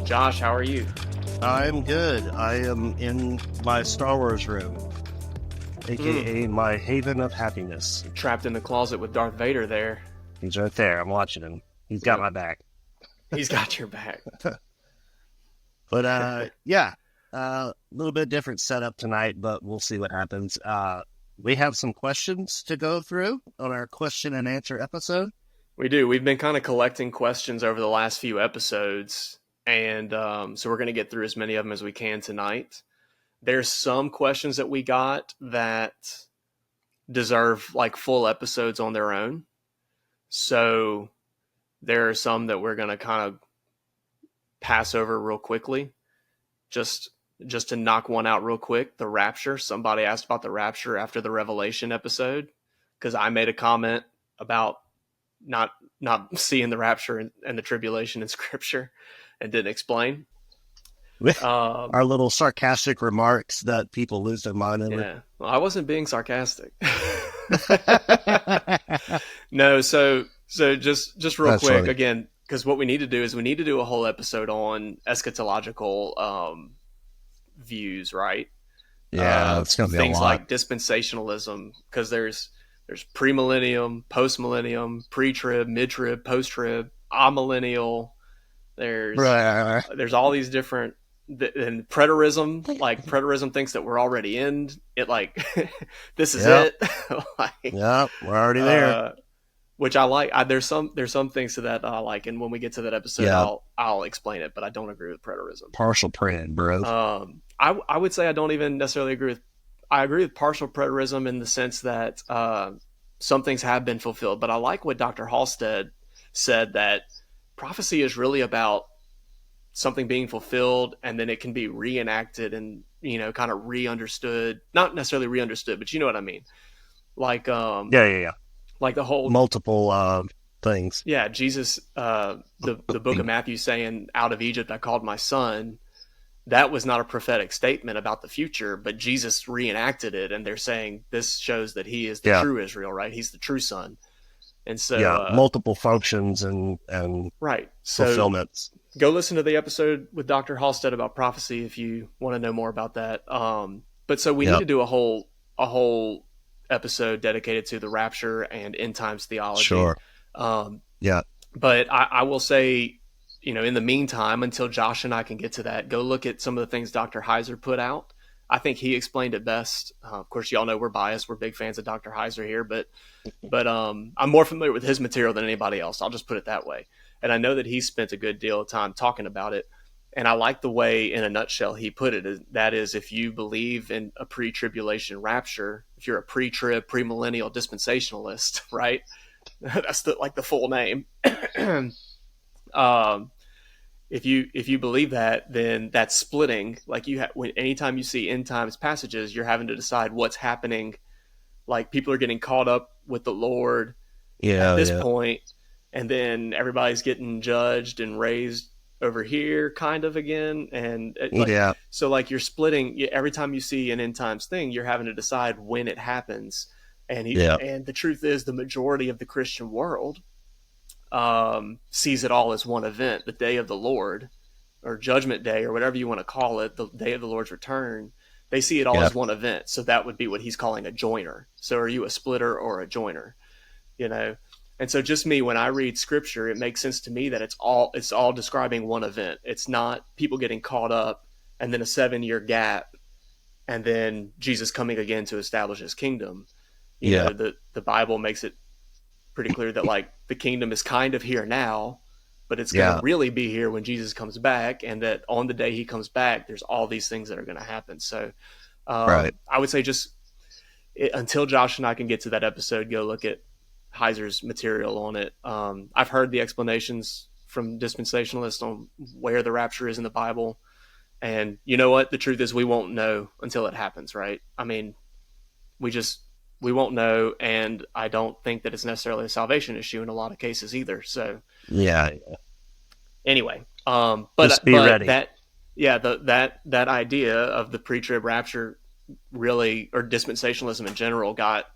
Josh, how are you? I'm good. I am in my Star Wars room, aka my haven of happiness. Trapped in the closet with Darth Vader there. He's right there. I'm watching him. He's got my back. He's got your back. But yeah, a little bit different setup tonight, but we'll see what happens. We have some questions to go through on our question and answer episode. We do. We've been kind of collecting questions over the last few episodes, and so we're going to get through as many of them as we can tonight. There's some questions that we got that deserve like full episodes on their own. So there are some that we're going to kind of pass over real quickly. Just to knock one out real quick, the rapture. Somebody asked about the rapture after the Revelation episode because I made a comment about not seeing the rapture and the tribulation in Scripture and didn't explain. Our little sarcastic remarks that people lose their mind over. Yeah, well, I wasn't being sarcastic. No, so just real That's quick funny. again, because what we need to do is we need to do a whole episode on eschatological views, right? Yeah, it's going to be a things lot. like dispensationalism, because there's premillennium, postmillennium, pre-trib, mid-trib, post-trib, amillennial. There's all these different, and preterism. Like preterism thinks that we're already in it. Like this is it. Like, yeah, we're already there. Which I like. There's some things to that I like, and when we get to that episode, I'll explain it. But I don't agree with preterism. Partial pred, bro. I would say I don't even necessarily agree with. I agree with partial preterism in the sense that some things have been fulfilled, but I like what Dr. Halstead said, that prophecy is really about something being fulfilled, and then it can be reenacted and kind of re-understood. Not necessarily re-understood, but you know what I mean. Like yeah. Like the whole multiple things. Yeah, Jesus, the book of Matthew saying, "Out of Egypt I called my son." That was not a prophetic statement about the future, but Jesus reenacted it, and they're saying this shows that he is the true Israel, right? He's the true son. And so multiple functions and right. So fulfillments. Go listen to the episode with Dr. Halstead about prophecy if you want to know more about that. But so we need to do a whole episode dedicated to the rapture and end times theology. Sure. But I will say, in the meantime, until Josh and I can get to that, go look at some of the things Dr. Heiser put out. I think he explained it best. Of course, y'all know we're biased. We're big fans of Dr. Heiser here, but I'm more familiar with his material than anybody else. I'll just put it that way. And I know that he spent a good deal of time talking about it. And I like the way, in a nutshell, he put it. That is, if you believe in a pre-tribulation rapture, if you're a pre-trib, premillennial dispensationalist, right? That's the full name. If you believe that, then that's splitting. Like anytime you see end times passages, you're having to decide what's happening. Like people are getting caught up with the Lord at this point, and then everybody's getting judged and raised over here kind of again. And so like you're splitting every time you see an end times thing, you're having to decide when it happens. And and the truth is, the majority of the Christian world sees it all as one event, the day of the Lord, or Judgment Day, or whatever you want to call it, the day of the Lord's return. They see it all as one event. So that would be what he's calling a joiner. So are you a splitter or a joiner? And so just me, when I read scripture, it makes sense to me that it's all describing one event. It's not people getting caught up and then a 7-year gap and then Jesus coming again to establish his kingdom. You know, the Bible makes it pretty clear that like the kingdom is kind of here now, but it's going to really be here when Jesus comes back, and that on the day he comes back, there's all these things that are going to happen. So I would say until Josh and I can get to that episode, go look at Heiser's material on it. I've heard the explanations from dispensationalists on where the rapture is in the Bible. And you know what? The truth is we won't know until it happens, right? I mean, we won't know, and I don't think that it's necessarily a salvation issue in a lot of cases either. So anyway, but just be ready. That idea of the pre-trib rapture really, or dispensationalism in general, got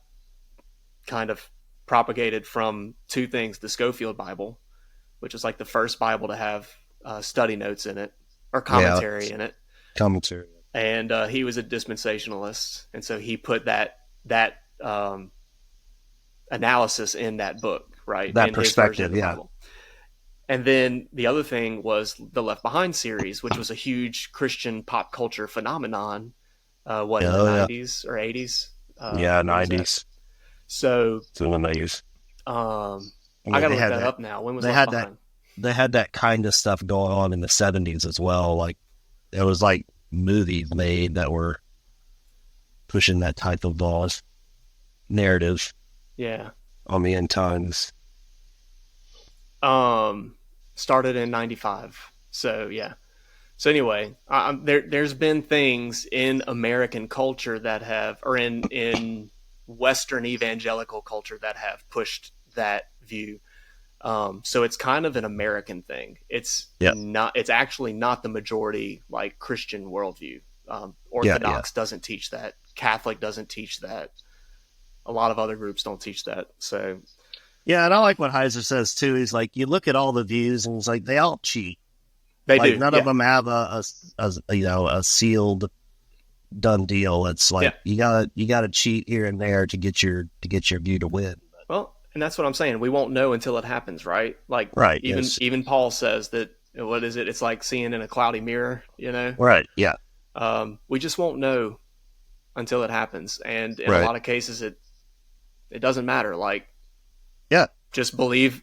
kind of propagated from two things: the Schofield Bible, which is like the first Bible to have study notes in it or Yeah, commentary in it, commentary. and he was a dispensationalist, and so he put that analysis in that book, right, That in his version of perspective, the yeah. Bible. And then the other thing was the Left Behind series, which was a huge Christian pop culture phenomenon. In the Oh, yeah. '90s or '80s? Yeah, When was that? 90s. So It's in the 90s. I I mean, got to look that up now. When was they Left had that, Behind? they had that kind of stuff going on in the 70s as well. Like, there was like movies made that were pushing that type of narrative Yeah. on the end times. Started in '95. So yeah. So anyway, there's been things in American culture that have, or in Western evangelical culture that have pushed that view. So it's kind of an American thing. It's Yeah, not. It's actually not the majority like Christian worldview. yeah. Orthodox doesn't teach that. Catholic doesn't teach that. A lot of other groups don't teach that. So Yeah, and I like what Heiser says too. He's like, you look at all the views, and he's like, they all cheat. they Like do. none of Yeah. them have a sealed done deal. It's Yeah. like you gotta cheat here and there to get your view to win. Well, and that's what I'm saying. We won't know until it happens, right? Like Right. even Yes. even Paul says that, what is it? It's like seeing in a cloudy mirror, you know. Right. Yeah. We just won't know until it happens, and in a Right. lot of cases, it doesn't matter. Like, Yeah. just believe,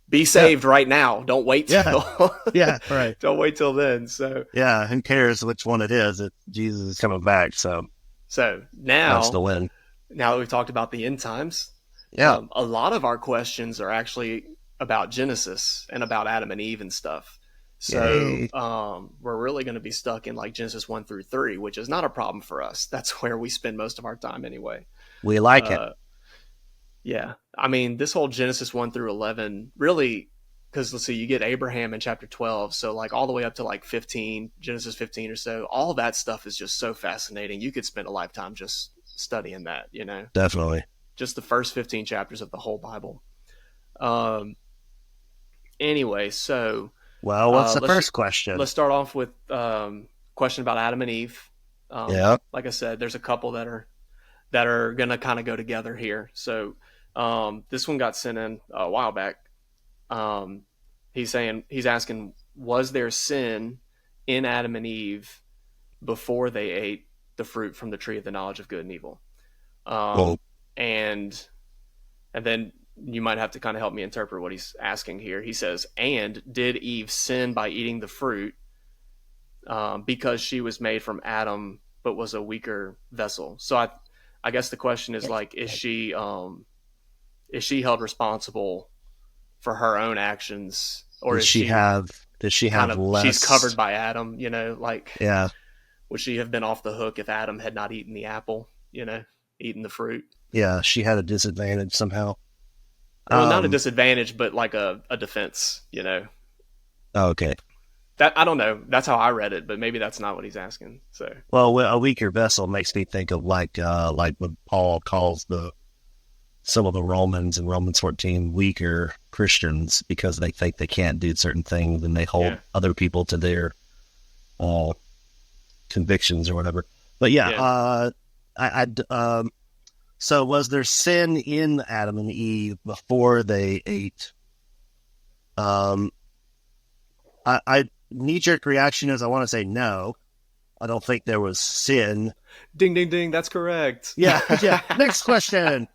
be Yeah. saved right now. Don't wait Yeah. till Yeah. Right. don't wait till then. So Yeah. Who cares which one it is? Jesus is coming back, so so that's the win. now that we've talked about the end times, Yeah. a lot of our questions are actually about Genesis and about Adam and Eve and stuff. So Yay. we're really going to be stuck in like Genesis 1 through 3, which is not a problem for us. That's where we spend most of our time anyway. We like it. Uh, yeah, I mean, this whole Genesis 1 through 11 really, because let's see, you get Abraham in chapter 12, so like all the way up to like 15, Genesis 15 or so. All that stuff is just so fascinating. You could spend a lifetime just studying that, you know, Definitely. just the first 15 chapters of the whole Bible. Um, anyway, so Well, what's the let's first question? let's start off with question about Adam and Eve. Yeah. Like I said, there's a couple that are gonna kind of go together here. So this one got sent in a while back. He's asking, was there sin in Adam and Eve before they ate the fruit from the tree of the knowledge of good and evil? Well, And then you might have to kind of help me interpret what he's asking here. He says, and did Eve sin by eating the fruit because she was made from Adam but was a weaker vessel? So I guess the question is like, is she held responsible for her own actions, or does is she she have does she kind have of, less? she's covered by Adam? You know, like, Yeah. would she have been off the hook if Adam had not eaten the apple? You know, eaten the fruit. Yeah, she had a disadvantage somehow. Well, not a disadvantage, but like a defense. You know, Okay. that I don't know. That's how I read it, but maybe that's not what he's asking. So Well, a weaker vessel makes me think of like when Paul calls some of the Romans in Romans 14 weaker Christians because they think they can't do certain things and they hold Yeah. other people to their convictions or whatever. But yeah, so was there sin in Adam and Eve before they ate? I knee-jerk reaction is I want to say no. I don't think there was sin. ding, ding, ding. That's correct. Yeah, yeah. Next question.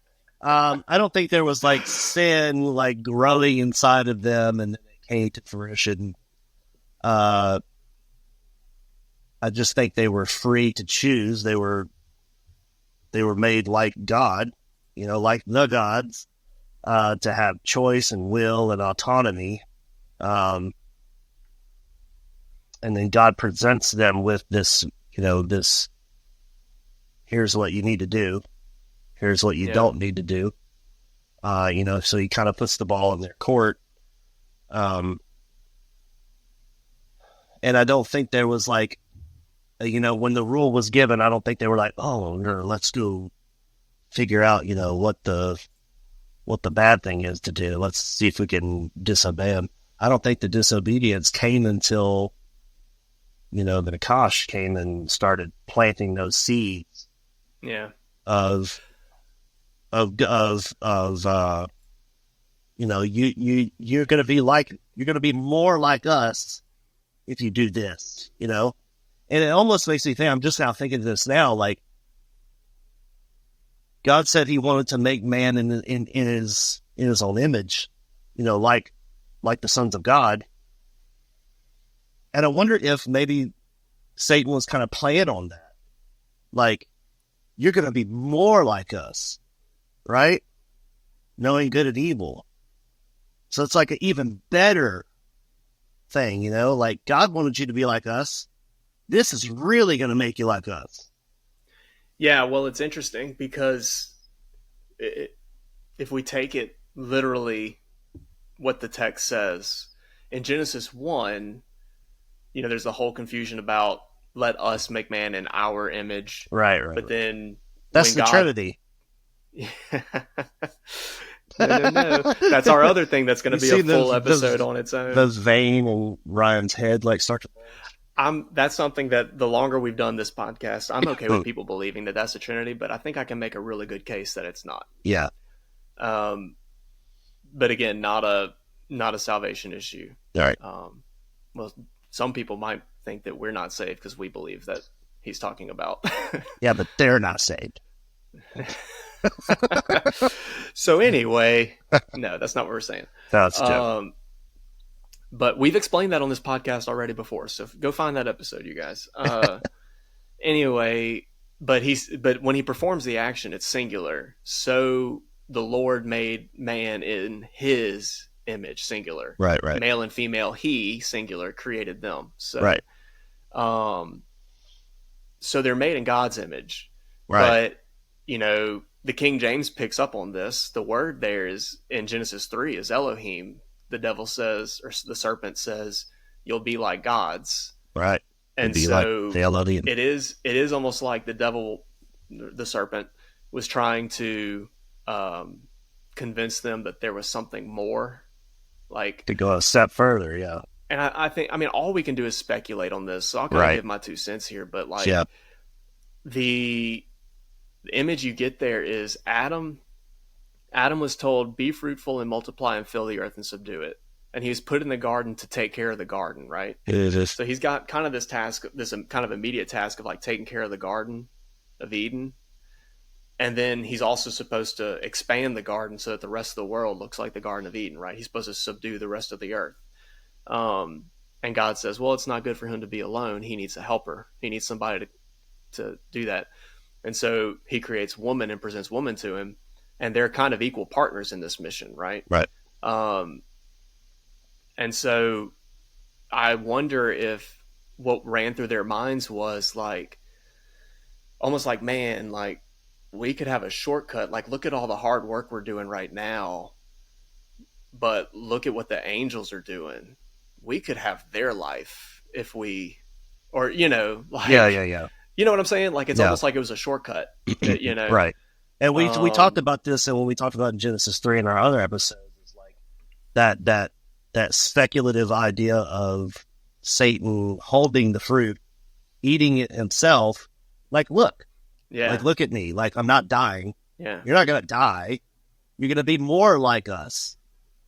I don't think there was like sin like growing inside of them and then it came to fruition. I just think they were free to choose. They were made like God, like the gods, to have choice and will and autonomy. And then God presents them with this, here's what you need to do. Here's what you don't need to do. So he kind of puts the ball in their court. And I don't think there was like, when the rule was given, I don't think they were like, oh, no, let's go figure out, what what the bad thing is to do. Let's see if we can disobey him. I don't think the disobedience came until, the Nakash came and started planting those seeds Yeah. of you're going to be you're going to be more like us if you do this, and it almost makes me think, I'm just now thinking of this now, like God said he wanted to make man in his own image, like the sons of God. And I wonder if maybe Satan was kind of playing on that. Like, you're going to be more like us, right? Knowing good and evil. So it's like an even better thing, like God wanted you to be like us. This is really going to make you like us. Yeah, well, it's interesting because if we take it literally, what the text says in Genesis 1, there's the whole confusion about let us make man in our image. Right. But then that's the Trinity. No. That's our other thing that's going to be a full episode on its own. Those vein and Ryan's head start to... That's something that the longer we've done this podcast, I'm okay with people believing that that's the Trinity, but I think I can make a really good case that it's not. Yeah. But again, not a salvation issue. All right. Well, some people might think that we're not saved because we believe that he's talking about. Yeah, but they're not saved. So anyway, no, that's not what we're saying. That's a joke. But we've explained that on this podcast already before, so go find that episode, you guys. Anyway, but when he performs the action, it's singular. So the Lord made man in his image, singular. Right. Male and female, he, singular, created them. So, right. So they're made in God's image. Right. But, the King James picks up on this. The word there is in Genesis 3 is Elohim. The devil says, or the serpent says, you'll be like gods. Right. And be so like the Elohim. It is almost like the devil, the serpent, was trying to convince them that there was something more, like to go a step further. Yeah. And I think, all we can do is speculate on this. So I'll kind of give my 2 cents here, but the image you get there is Adam. Adam was told, be fruitful and multiply and fill the earth and subdue it. And he was put in the garden to take care of the garden, right? So he's got kind of this task, this kind of immediate task of like taking care of the garden of Eden. And then he's also supposed to expand the garden so that the rest of the world looks like the Garden of Eden, right? He's supposed to subdue the rest of the earth. And God says, well, it's not good for him to be alone. He needs a helper. He needs somebody to do that. And so he creates woman and presents woman to him. And they're kind of equal partners in this mission, right? Right. And so I wonder if what ran through their minds was like, almost like, man, like we could have a shortcut. Like, look at all the hard work we're doing right now, but look at what the angels are doing. We could have their life if we, or, yeah. You know what I'm saying? Like, it's almost like it was a shortcut, Right. And we talked about this, and when we talked about in Genesis 3 in our other episodes, it's like that speculative idea of Satan holding the fruit, eating it himself. Like, look, look at me. Like, I'm not dying. Yeah. You're not going to die. You're going to be more like us.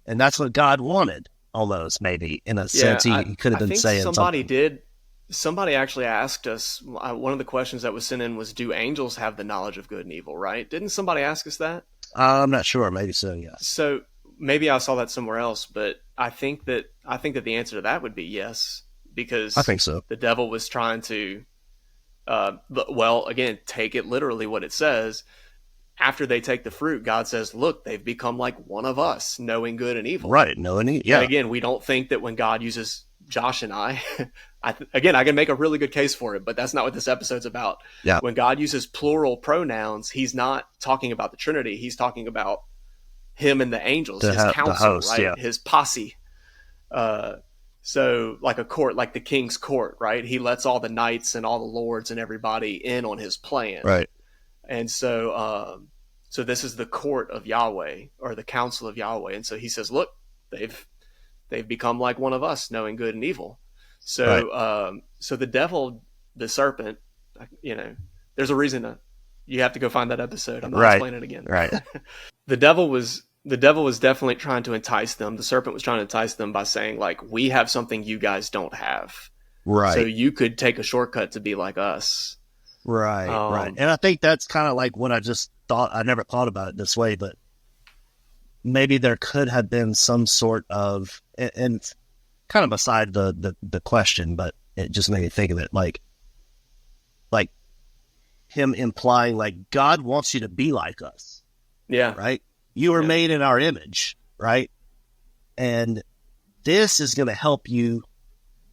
And that's what God wanted, almost, maybe, in a sense. He could have been saying something. Somebody actually asked us, one of the questions that was sent in was, do angels have the knowledge of good and evil, right? Didn't somebody ask us that? I'm not sure. Maybe so, yeah. So maybe I saw that somewhere else, but I think that the answer to that would be yes, because I think so. The devil was trying to, again, take it literally what it says. After they take the fruit, God says, look, they've become like one of us, knowing good and evil. Right, knowing evil, yeah. And again, we don't think that when God uses Josh and I can make a really good case for it, but that's not what this episode's about. Yeah. When God uses plural pronouns, he's not talking about the Trinity. He's talking about him and the angels, his council, host, right? Yeah. His posse. So like a court, like the king's court, right? He lets all the knights and all the lords and everybody in on his plan. Right. And so So this is the court of Yahweh, or the council of Yahweh. And so he says, look, they've become like one of us, knowing good and evil. Right. So so the devil, the serpent, there's a reason you have to go find that episode. I'm not Right. explaining it again. Right. The devil was definitely trying to entice them. The serpent was trying to entice them by saying, like, we have something you guys don't have. So Right. you could take a shortcut to be like us. Right. Right. And I think that's kind of like what I just thought. I never thought about it this way, but maybe there could have been some sort of, and kind of aside the question, but it just made me think of it, like him implying like God wants you to be like us. Yeah. Right. You were made in our image. Right. And this is going to help you,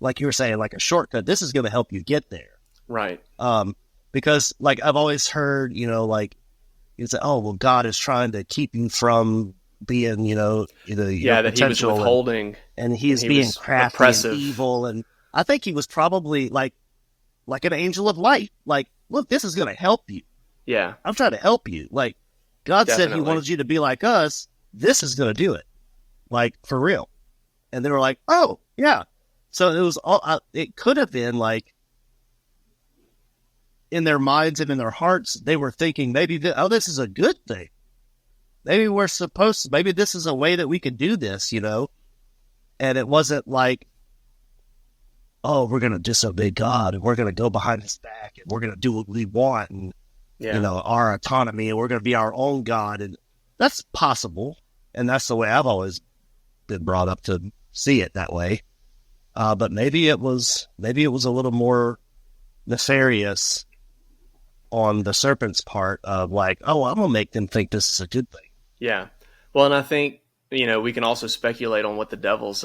like you were saying, like a shortcut. This is going to help you get there. Right. Because like I've always heard, like you say, oh, well, God is trying to keep you from being, your that he was withholding, and he's being crafty oppressive and evil. And I think he was probably like an angel of light. Like, look, this is going to help you. Yeah. I'm trying to help you. Like, God Definitely said he wanted you to be like us. This is going to do it. Like, for real. And they were like, oh, yeah. So it was all, it could have been like, in their minds and in their hearts, they were thinking maybe, this is a good thing. Maybe maybe this is a way that we could do this, And it wasn't like, oh, we're going to disobey God and we're going to go behind his back and we're going to do what we want and, our autonomy, and we're going to be our own God. And that's possible. And that's the way I've always been brought up to see it that way. But maybe it was a little more nefarious on the serpent's part of like, oh, I'm going to make them think this is a good thing. Yeah. Well, and I think, we can also speculate on what the devil's,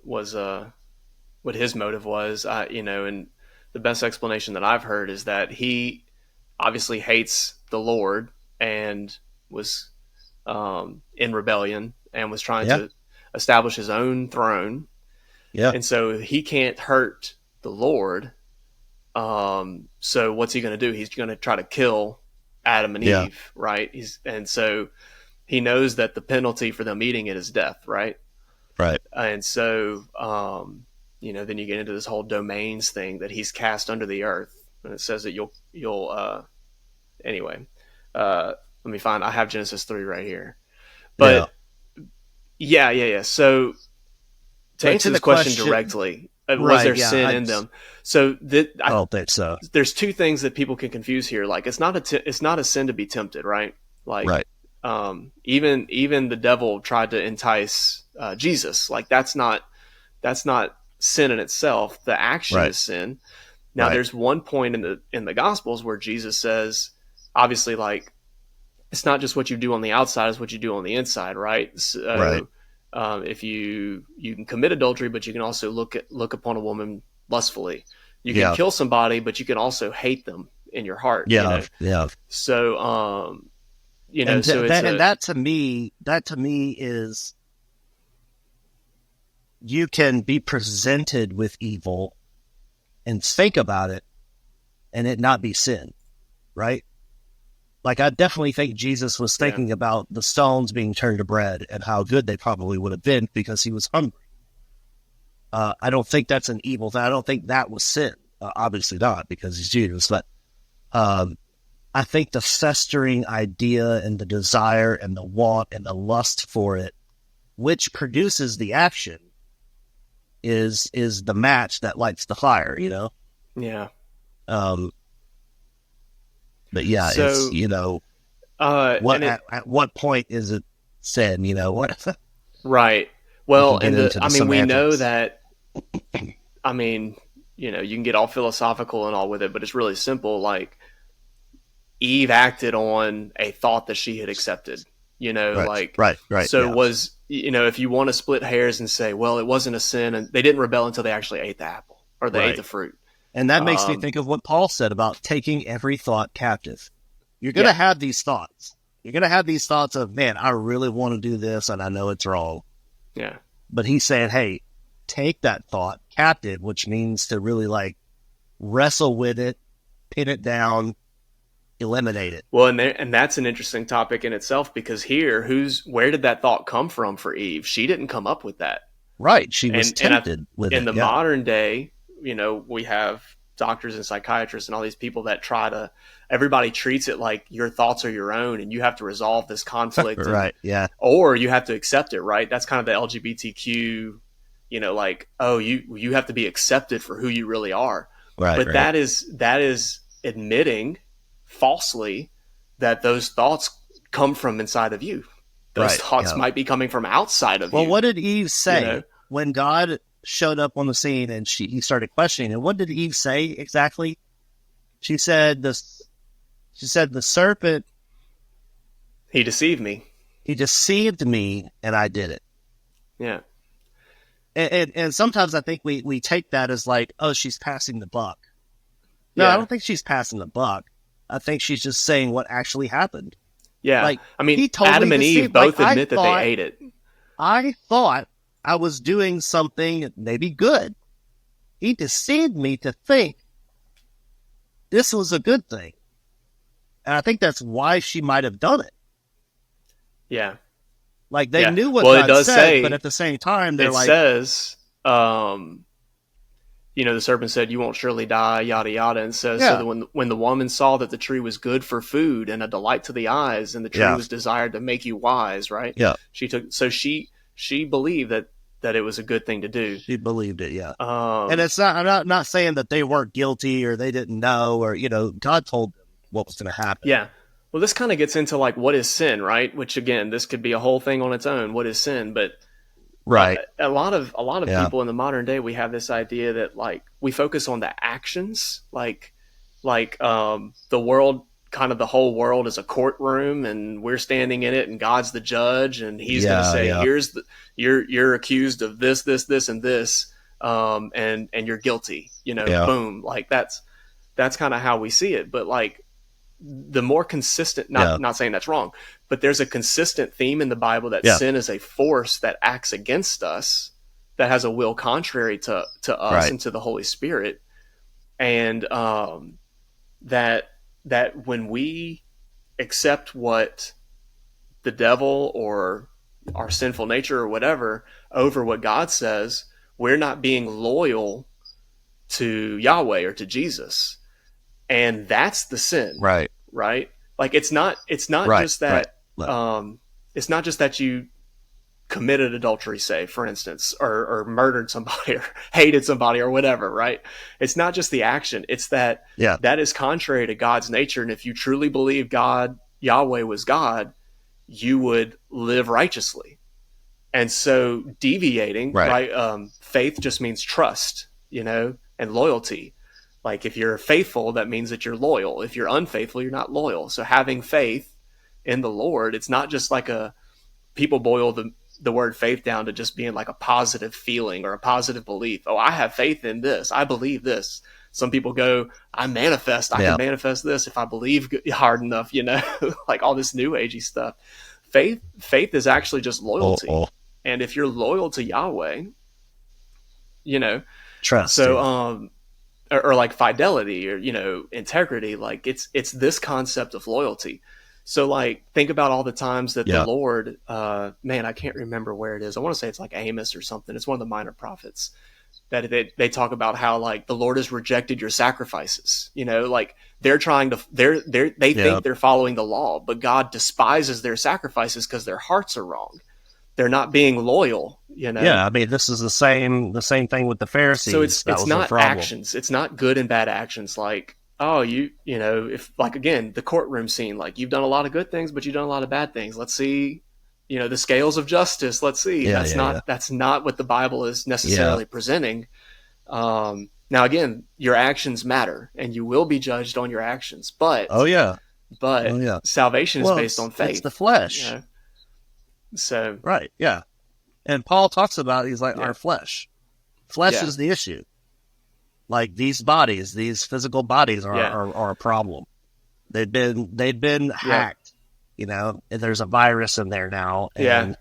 what his motive was, and the best explanation that I've heard is that he obviously hates the Lord and was in rebellion and was trying to establish his own throne. Yeah. And so he can't hurt the Lord. So what's he going to do? He's going to try to kill Adam and Eve, right? And so he knows that the penalty for them eating it is death, right? Right. And so, then you get into this whole domains thing that he's cast under the earth. And it says that anyway, let me find, I have Genesis 3 right here. But yeah. So to answer this question directly, was there sin in them? So I don't think so. There's two things that people can confuse here. Like it's not a sin to be tempted, right? Like, right. Even the devil tried to entice Jesus. Like that's not sin in itself. The action is sin. Now there's one point in the Gospels where Jesus says, obviously, like it's not just what you do on the outside, it's what you do on the inside, right? So, if you can commit adultery, but you can also look upon a woman lustfully. You can kill somebody, but you can also hate them in your heart. Yeah. So, that to me is, you can be presented with evil and think about it and it not be sin, right? Like, I definitely think Jesus was thinking about the stones being turned to bread and how good they probably would have been because he was hungry. I don't think that's an evil thing. I don't think that was sin. Obviously not, because he's Jesus. But I think the festering idea and the desire and the want and the lust for it, which produces the action, is the match that lights the fire, Yeah. But yeah, so, it's, at what point is it sin, what? Right. Well, and we know that, you can get all philosophical and all with it, but it's really simple. Like, Eve acted on a thought that she had accepted, right. So was, if you want to split hairs and say, well, it wasn't a sin and they didn't rebel until they actually ate the apple or they ate the fruit. And that makes me think of what Paul said about taking every thought captive. You're going to have these thoughts. You're going to have these thoughts of, man, I really want to do this and I know it's wrong. Yeah. But he's saying, hey, take that thought captive, which means to really like wrestle with it, pin it down, eliminate it. Well, and that's an interesting topic in itself, because here, where did that thought come from for Eve? She didn't come up with that. Right. She was And tempted with in it. the Yeah. modern day, we have doctors and psychiatrists and all these people that everybody treats it like your thoughts are your own and you have to resolve this conflict. Right. Yeah. Or you have to accept it, right? That's kind of the LGBTQ, like, oh, you have to be accepted for who you really are. Right. But right. that is admitting falsely that those thoughts come from inside of you. Those thoughts might be coming from outside of you. Well, what did Eve say when God showed up on the scene and he started questioning? And what did Eve say exactly? She said the serpent, he deceived me. He deceived me, and I did it. Yeah. And sometimes I think we take that as like, oh, she's passing the buck. No, I don't think she's passing the buck. I think she's just saying what actually happened. Yeah. Like, I mean, totally Adam and Eve both admit that they ate it. I thought I was doing something maybe good. He deceived me to think this was a good thing. And I think that's why she might have done it. Yeah. Like, they knew what God said, but at the same time, they're like... It says, the serpent said, you won't surely die, yada, yada. And says, so that when the woman saw that the tree was good for food and a delight to the eyes, and the tree was desired to make you wise, right? Yeah. She believed that it was a good thing to do. She believed it, yeah. And it's not, I'm not saying that they weren't guilty or they didn't know, or, God told them what was going to happen. Yeah. Well, this kind of gets into like, what is sin, right? Which again, this could be a whole thing on its own. What is sin? But right. A lot of people in the modern day, we have this idea that like we focus on the actions, like the world, kind of the whole world is a courtroom and we're standing in it and God's the judge and he's going to say, you're accused of this, this, this, and this. And you're guilty, boom. Like that's kind of how we see it. But like the more consistent, not saying that's wrong, but there's a consistent theme in the Bible that sin is a force that acts against us, that has a will contrary to us and to the Holy Spirit. And that when we accept what the devil or our sinful nature or whatever over what God says, we're not being loyal to Yahweh or to Jesus. And that's the sin. Right. Like it's not just that, it's not just that you committed adultery, say, for instance, or murdered somebody or hated somebody or whatever, right? It's not just the action. It's that that is contrary to God's nature. And if you truly believe Yahweh was God, you would live righteously. And so deviating, faith just means trust, and loyalty. Like if you're faithful, that means that you're loyal. If you're unfaithful, you're not loyal. So having faith in the Lord, it's not just like people boil the word faith down to just being like a positive feeling or a positive belief. Oh, I have faith in this. I believe this. Some people go, I can manifest this if I believe hard enough, like all this new agey stuff. Faith is actually just loyalty. And if you're loyal to Yahweh, trust. So, or like fidelity or, integrity, like it's this concept of loyalty. So like, think about all the times that the Lord, I can't remember where it is. I want to say it's like Amos or something. It's one of the minor prophets that they talk about how like the Lord has rejected your sacrifices, like they're trying to, they think they're following the law, but God despises their sacrifices because their hearts are wrong. They're not being loyal, Yeah, I mean, this is the same thing with the Pharisees. So it's not actions. It's not good and bad actions. Like, oh, if like, again, the courtroom scene, like you've done a lot of good things, but you've done a lot of bad things. Let's see, the scales of justice. Let's see. That's not what the Bible is necessarily presenting. Now, again, your actions matter and you will be judged on your actions, but salvation is based on faith. It's the flesh. So right, yeah, and Paul talks about he's like our flesh is the issue. Like these bodies, these physical bodies are a problem. They've been hacked, and there's a virus in there now. And,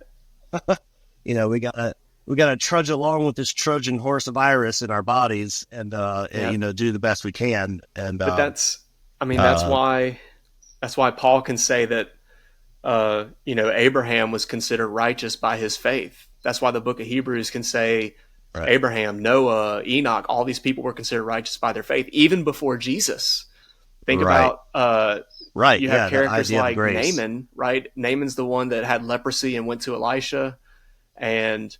we gotta trudge along with this Trojan horse virus in our bodies and do the best we can. And but that's why That's why Paul can say that Abraham was considered righteous by his faith. That's why the book of Hebrews can say Right. Abraham, Noah, Enoch, all these people were considered righteous by their faith, even before Jesus. Think Right. about Right. you have Yeah. The characters idea of like grace. Naaman, right? Naaman's the one that had leprosy and went to Elisha, and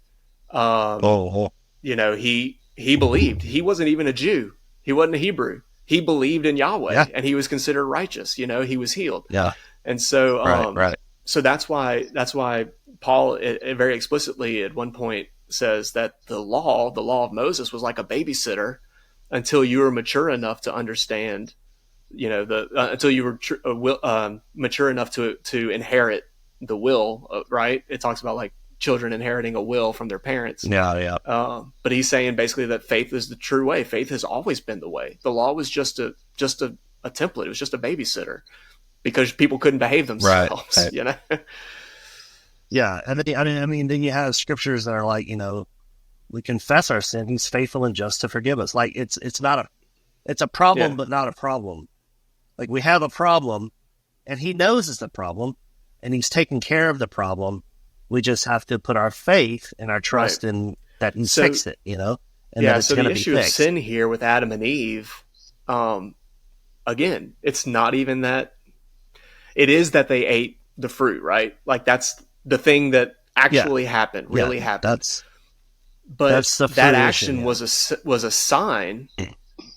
um, Oh, oh, he believed. He wasn't even a Jew. He wasn't a Hebrew. He believed in yeah. Yahweh, and he was considered righteous. He was healed. Yeah. And so, Right. Right. so that's why Paul it very explicitly at one point says that the law of Moses, was like a babysitter until you were mature enough to understand. Until you were mature enough to inherit the will. Right? It talks about like children inheriting a will from their parents. Yeah. Yeah. But he's saying basically that faith is the true way. Faith has always been the way. The law was just a template. It was just a babysitter because people couldn't behave Right. themselves. Right. Yeah. And then, I mean, then you have scriptures that are like, we confess our sin. He's faithful and just to forgive us. Like it's not it's a problem, Yeah, but not a problem. Like we have a problem and he knows it's a problem and he's taking care of the problem. We just have to put our faith and our right. trust in that he's So fixed it, and that yeah, it's so going the to be issue of fixed. sin here with Adam and Eve, um, again, it's not even that. It is that they ate the fruit, right? Like that's the thing that Yeah. actually happened, Yeah. really happened. That's, But that's the that fruition. action Yeah. was a sign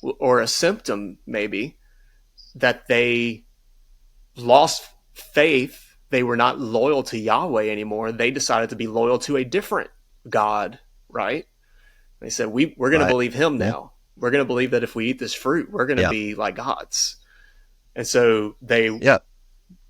or a symptom, maybe, that they lost faith. They were not loyal to Yahweh anymore. They decided to be loyal to a different God, right? They said, we're going to Right. believe him Yeah. now. We're going to believe that if we eat this fruit, we're going to Yeah. be like gods. And so they Yeah.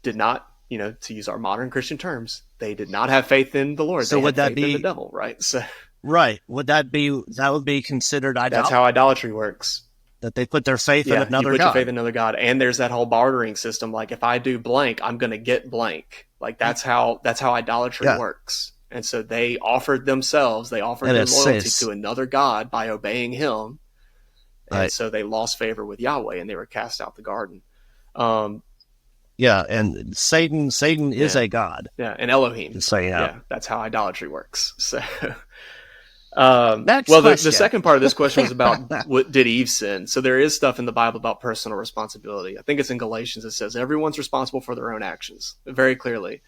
did not, to use our modern Christian terms, they did not have faith in the Lord. So They would had that faith in the be devil, right? So right? That would be considered that's idolatry, how idolatry works. that they put their faith in Yeah, you another put your faith God. in another God, and there's that whole bartering system. Like if I do blank, I'm going to get blank. Like that's how idolatry Yeah. works. And so they offered themselves, they offered And their it loyalty says, to another God by obeying him, and right. so they lost favor with Yahweh, and they were cast out the garden. Um, Yeah. And Satan is yeah, a God. yeah, and Elohim. So, yeah. Yeah, that's how idolatry works. So, Next well, the question. second part of this question was about what did Eve sin. So there is stuff in the Bible about personal responsibility. I think it's in Galatians. It says everyone's responsible for their own actions very clearly.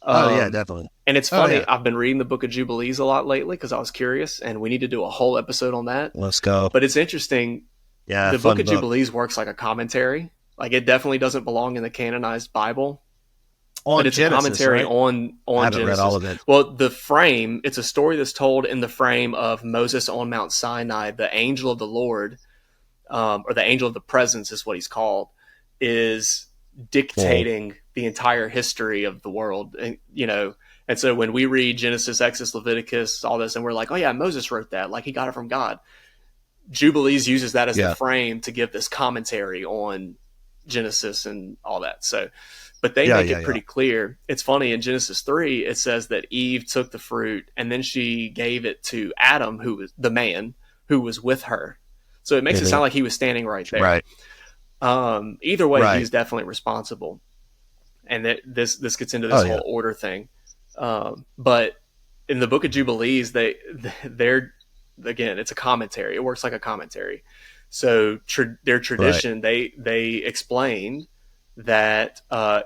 Oh, yeah, Um, definitely. and it's Oh, funny. yeah. I've been reading the Book of Jubilees a lot lately because I was curious, and we need to do a whole episode on that. Let's go. But it's interesting. Yeah. The Book Fun of book. Jubilees works like a commentary. Like it definitely doesn't belong in the canonized Bible, but On it's a Genesis, commentary right? I on haven't read all Genesis. of it. Well, it's a story that's told in the frame of Moses on Mount Sinai. The angel of the Lord, or the angel of the presence, is what he's called, is Well, dictating the entire history of the world. And so when we read Genesis, Exodus, Leviticus, all this, and we're like, oh yeah, Moses wrote that, like he got it from God. Jubilees uses that as the yeah. frame to give this commentary on Genesis and all that. So, but they Yeah. make Yeah. it Yeah. pretty clear. It's funny in Genesis 3, it says that Eve took the fruit and then she gave it to Adam, who was the man who was with her. So it makes it Mhm. sound like he was standing right there. Right. Either way, Right. he's definitely responsible. And this gets into Oh, this yeah. whole order thing. But in the Book of Jubilees, they're again, it's a commentary. It works like a commentary. So their Right. tradition, they explained that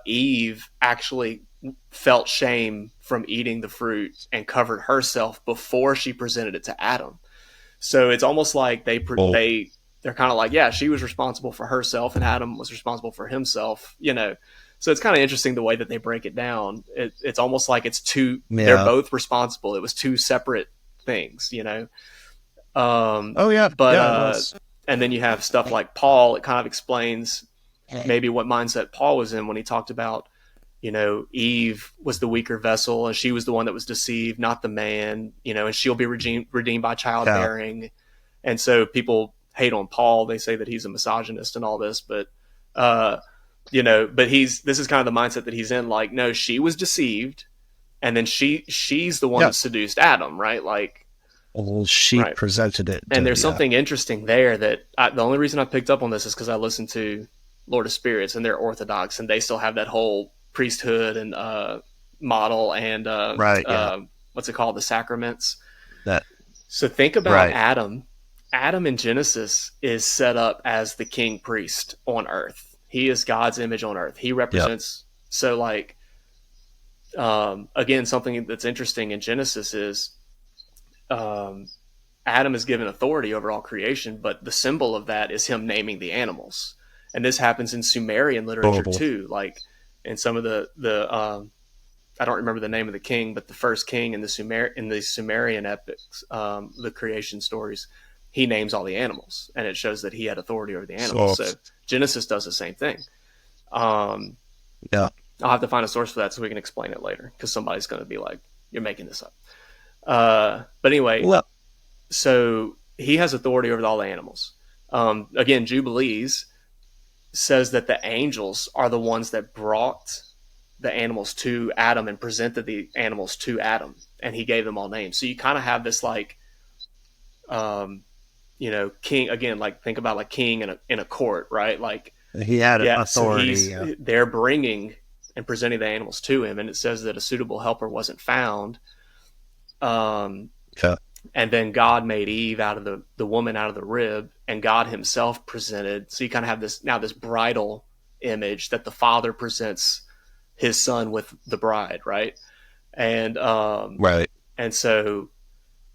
Eve actually felt shame from eating the fruit and covered herself before she presented it to Adam. So it's almost like Well, they're kind of like, yeah, she was responsible for herself and Adam was responsible for himself. So it's kind of interesting the way that they break it down. It's almost like they're yeah. both responsible. It was two separate things. Um, Oh, yeah. but Yeah, it was. and then you have stuff like Paul. It kind of explains maybe what mindset Paul was in when he talked about, Eve was the weaker vessel and she was the one that was deceived, not the man, and she'll be redeemed by Yeah. childbearing. And so people hate on Paul. They say that he's a misogynist and all this, uh, but this is kind of the mindset that he's in. Like, no, she was deceived, and then she's the one Yeah. that seduced Adam, right? Like, Well, she right. presented it And to, there's yeah. something interesting there that the only reason I picked up on this is because I listened to Lord of Spirits, and they're Orthodox, and they still have that whole priesthood and model and Right. Yeah. what's it called, the sacraments. That. So think about Right. Adam. Adam in Genesis is set up as the king priest on earth. He is God's image on earth. He Yep. represents, so like, again, something that's interesting in Genesis is um, Adam is given authority over all creation, but the symbol of that is him naming the animals. And this happens in Sumerian literature Horrible. too. Like in some of the I don't remember the name of the king, but the first king in the Sumerian epics, the creation stories, he names all the animals, and it shows that he had authority over the animals. So. So Genesis does the same thing. Um, Yeah. I'll have to find a source for that so we can explain it later, because somebody's going to be like, "You're making this up." But anyway, Well. so he has authority over all the animals. Again, Jubilees says that the angels are the ones that brought the animals to Adam and presented the animals to Adam, and he gave them all names. So you kind of have this like, king again. Like think about like king in a court, right? Like He had yeah. So authority. Yeah. they're bringing and presenting the animals to him, and it says that a suitable helper wasn't found. Um, Okay. and then God made Eve out of the woman out of the rib, and God himself presented. So you kind of have this bridal image that the father presents his son with the bride, right? And Right. and so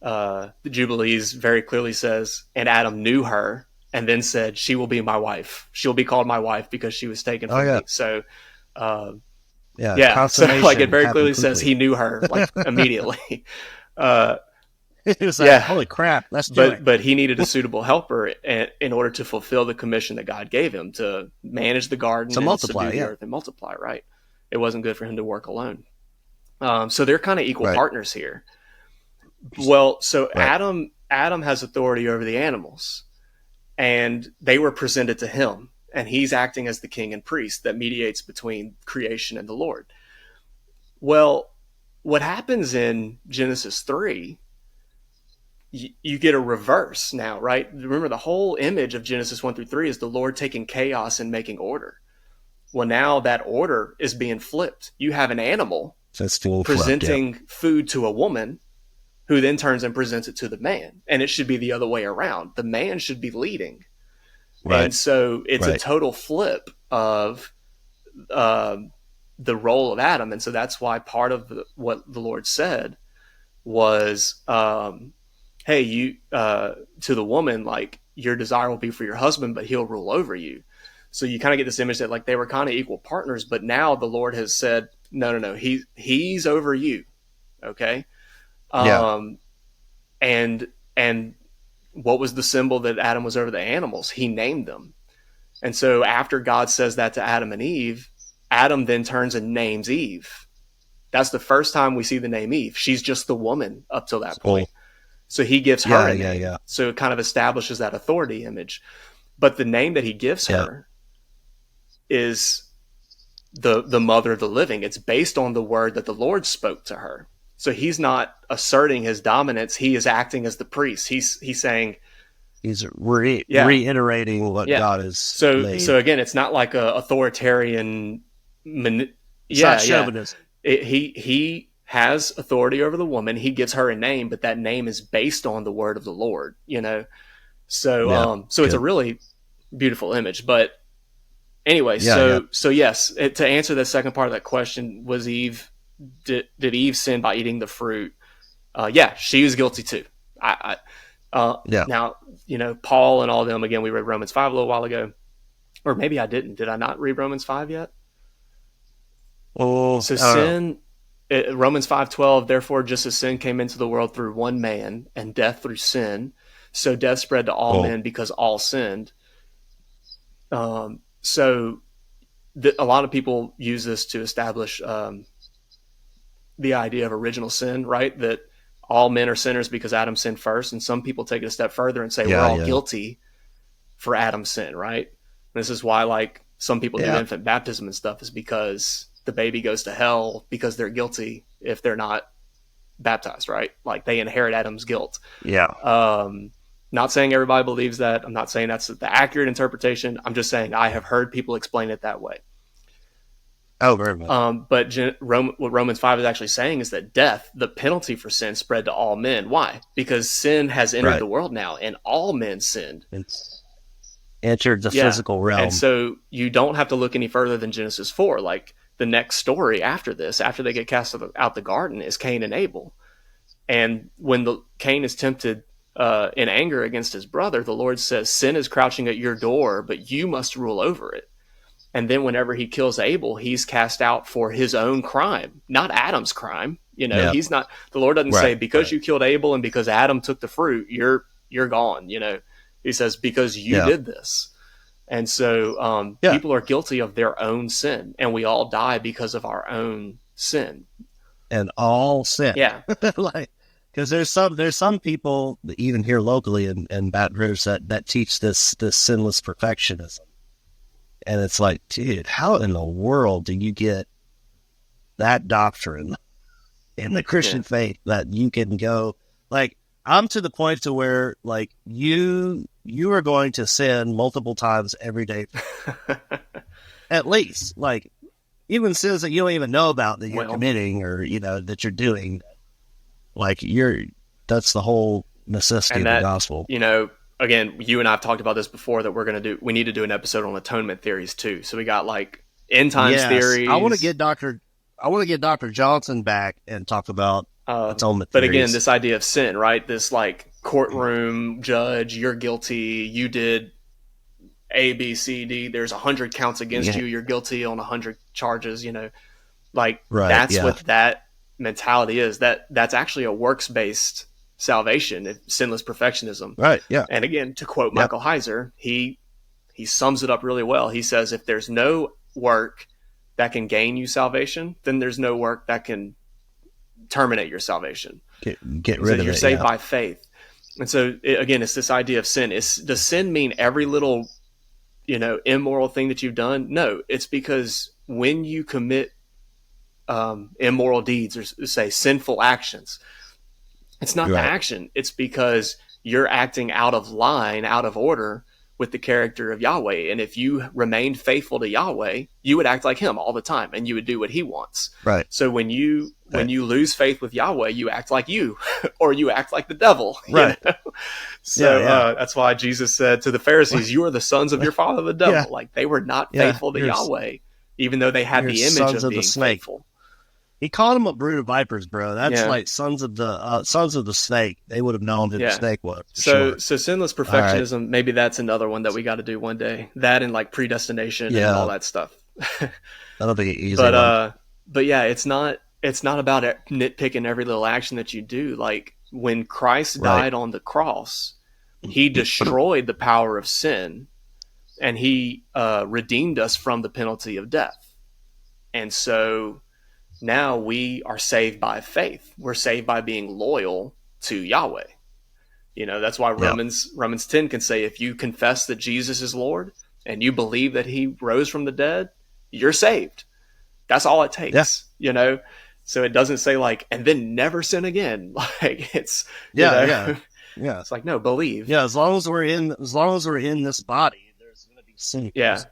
the Jubilees very clearly says, and Adam knew her, and then said, "She will be my wife. She'll be called my wife because she was taken Oh from yeah. me." So Yeah. yeah, so like it Consummation very clearly happened says quickly. he knew her like immediately. uh, It was like, yeah, holy crap, let's do it. but he needed a suitable helper in order to fulfill the commission that God gave him to manage the garden So and subdue multiply. the Yeah. earth and multiply. Right? It wasn't good for him to work alone. So they're kind of equal Right. partners here. Well, so Right. Adam has authority over the animals, and they were presented to him, and he's acting as the king and priest that mediates between creation and the Lord. Well, what happens in Genesis 3, you get a reverse now, right? Remember, the whole image of Genesis 1 through 3 is the Lord taking chaos and making order. Well, now that order is being flipped. You have an animal So it's full flipped. Yeah. presenting food to a woman, who then turns and presents it to the man. And it should be the other way around. The man should be leading. Right. And so it's a Right. total flip of the role of Adam. And so that's why part of what the Lord said was, hey, you to the woman, like, your desire will be for your husband, but he'll rule over you. So you kind of get this image that like they were kind of equal partners, but now the Lord has said, no, he's over you. Okay. Yeah. And what was the symbol that Adam was over the animals? He named them. And so after God says that to Adam and Eve, Adam then turns and names Eve. That's the first time we see the name Eve. She's just the woman up till that point. So he gives her a name. Yeah. So it kind of establishes that authority image. But the name that he gives her is the mother of the living. It's based on the word that the Lord spoke to her. So he's not asserting his dominance. He is acting as the priest. He's saying, he's reiterating what God has so again, it's not like a authoritarian. It's not chauvinism. He has authority over the woman. He gives her a name, but that name is based on the word of the Lord. So it's a really beautiful image. But anyway, so yes, to answer the second part of that question, was Eve, did Eve sin by eating the fruit? Yeah, she was guilty too. Now, Paul and all of them, again, we read Romans 5 a little while ago, or maybe I didn't. Did I not read Romans 5 yet? Oh, so sin, Romans 5:12, therefore, just as sin came into the world through one man and death through sin, so death spread to all men because all sinned. So a lot of people use this to establish the idea of original sin, right? That all men are sinners because Adam sinned first. And some people take it a step further and say we're all guilty for Adam's sin, right? And this is why, like, some people do infant baptism and stuff, is because the baby goes to hell because they're guilty if they're not baptized, right? Like, they inherit Adam's guilt. Yeah. Not saying everybody believes that. I'm not saying that's the accurate interpretation. I'm just saying I have heard people explain it that way. Oh, very much. But what Romans 5 is actually saying is that death, the penalty for sin, spread to all men. Why? Because sin has entered the world now, and all men sinned. It's entered the physical realm. And so you don't have to look any further than Genesis 4. Like, the next story after this, after they get cast out the garden, is Cain and Abel. And when Cain is tempted in anger against his brother, the Lord says, sin is crouching at your door, but you must rule over it. And then whenever he kills Abel, he's cast out for his own crime, not Adam's crime. He's not, the Lord doesn't say, because you killed Abel and because Adam took the fruit, you're gone. He says, because you did this. And so people are guilty of their own sin, and we all die because of our own sin. And all sin. Yeah. Because there's some people, even here locally in Baton Rouge, that teach this sinless perfectionism. And it's like, dude, how in the world do you get that doctrine in the Christian faith that you can go, like, I'm to the point to where, like, you are going to sin multiple times every day. At least, like, even sins that you don't even know about that you're committing or, that you're doing. Like, that's the whole necessity of the gospel. Again, you and I have talked about this before, that we need to do an episode on atonement theories too. So we got like end times theories. I want to get Dr. Johnson back and talk about atonement theories. But again, this idea of sin, right? This like courtroom judge, you're guilty, you did A, B, C, D, there's 100 counts against you, you're guilty on 100 charges, that's what that mentality is. That's actually a works-based salvation, sinless perfectionism. Right, yeah. And again, to quote Michael Heiser, he sums it up really well. He says, if there's no work that can gain you salvation, then there's no work that can terminate your salvation. Get rid of it. You're saved by faith. And so, again, it's this idea of sin. Does sin mean every little, immoral thing that you've done? No, it's because when you commit immoral deeds, or say sinful actions, it's not the action. It's because you're acting out of line, out of order with the character of Yahweh. And if you remained faithful to Yahweh, you would act like him all the time, and you would do what he wants. Right. So when you lose faith with Yahweh, you act like you, or you act like the devil. Right. So that's why Jesus said to the Pharisees, you are the sons of your father, the devil. Like, they were not faithful to Yahweh, even though they had the image of being faithful. He called them a brood of vipers, bro. That's like sons of the snake. They would have known who the snake was. So sinless perfectionism, maybe that's another one that we got to do one day. That and like predestination and all that stuff. That'll be easy. But yeah, it's not about nitpicking every little action that you do. Like, when Christ died on the cross, he destroyed the power of sin, and he redeemed us from the penalty of death. And so now we are saved by faith. We're saved by being loyal to Yahweh. That's why Romans 10 can say, if you confess that Jesus is Lord and you believe that he rose from the dead, you're saved. That's all it takes. So it doesn't say like, and then never sin again. Like, it's it's like, no, believe. Yeah, as long as we're in this body, there's going to be sin. Yeah,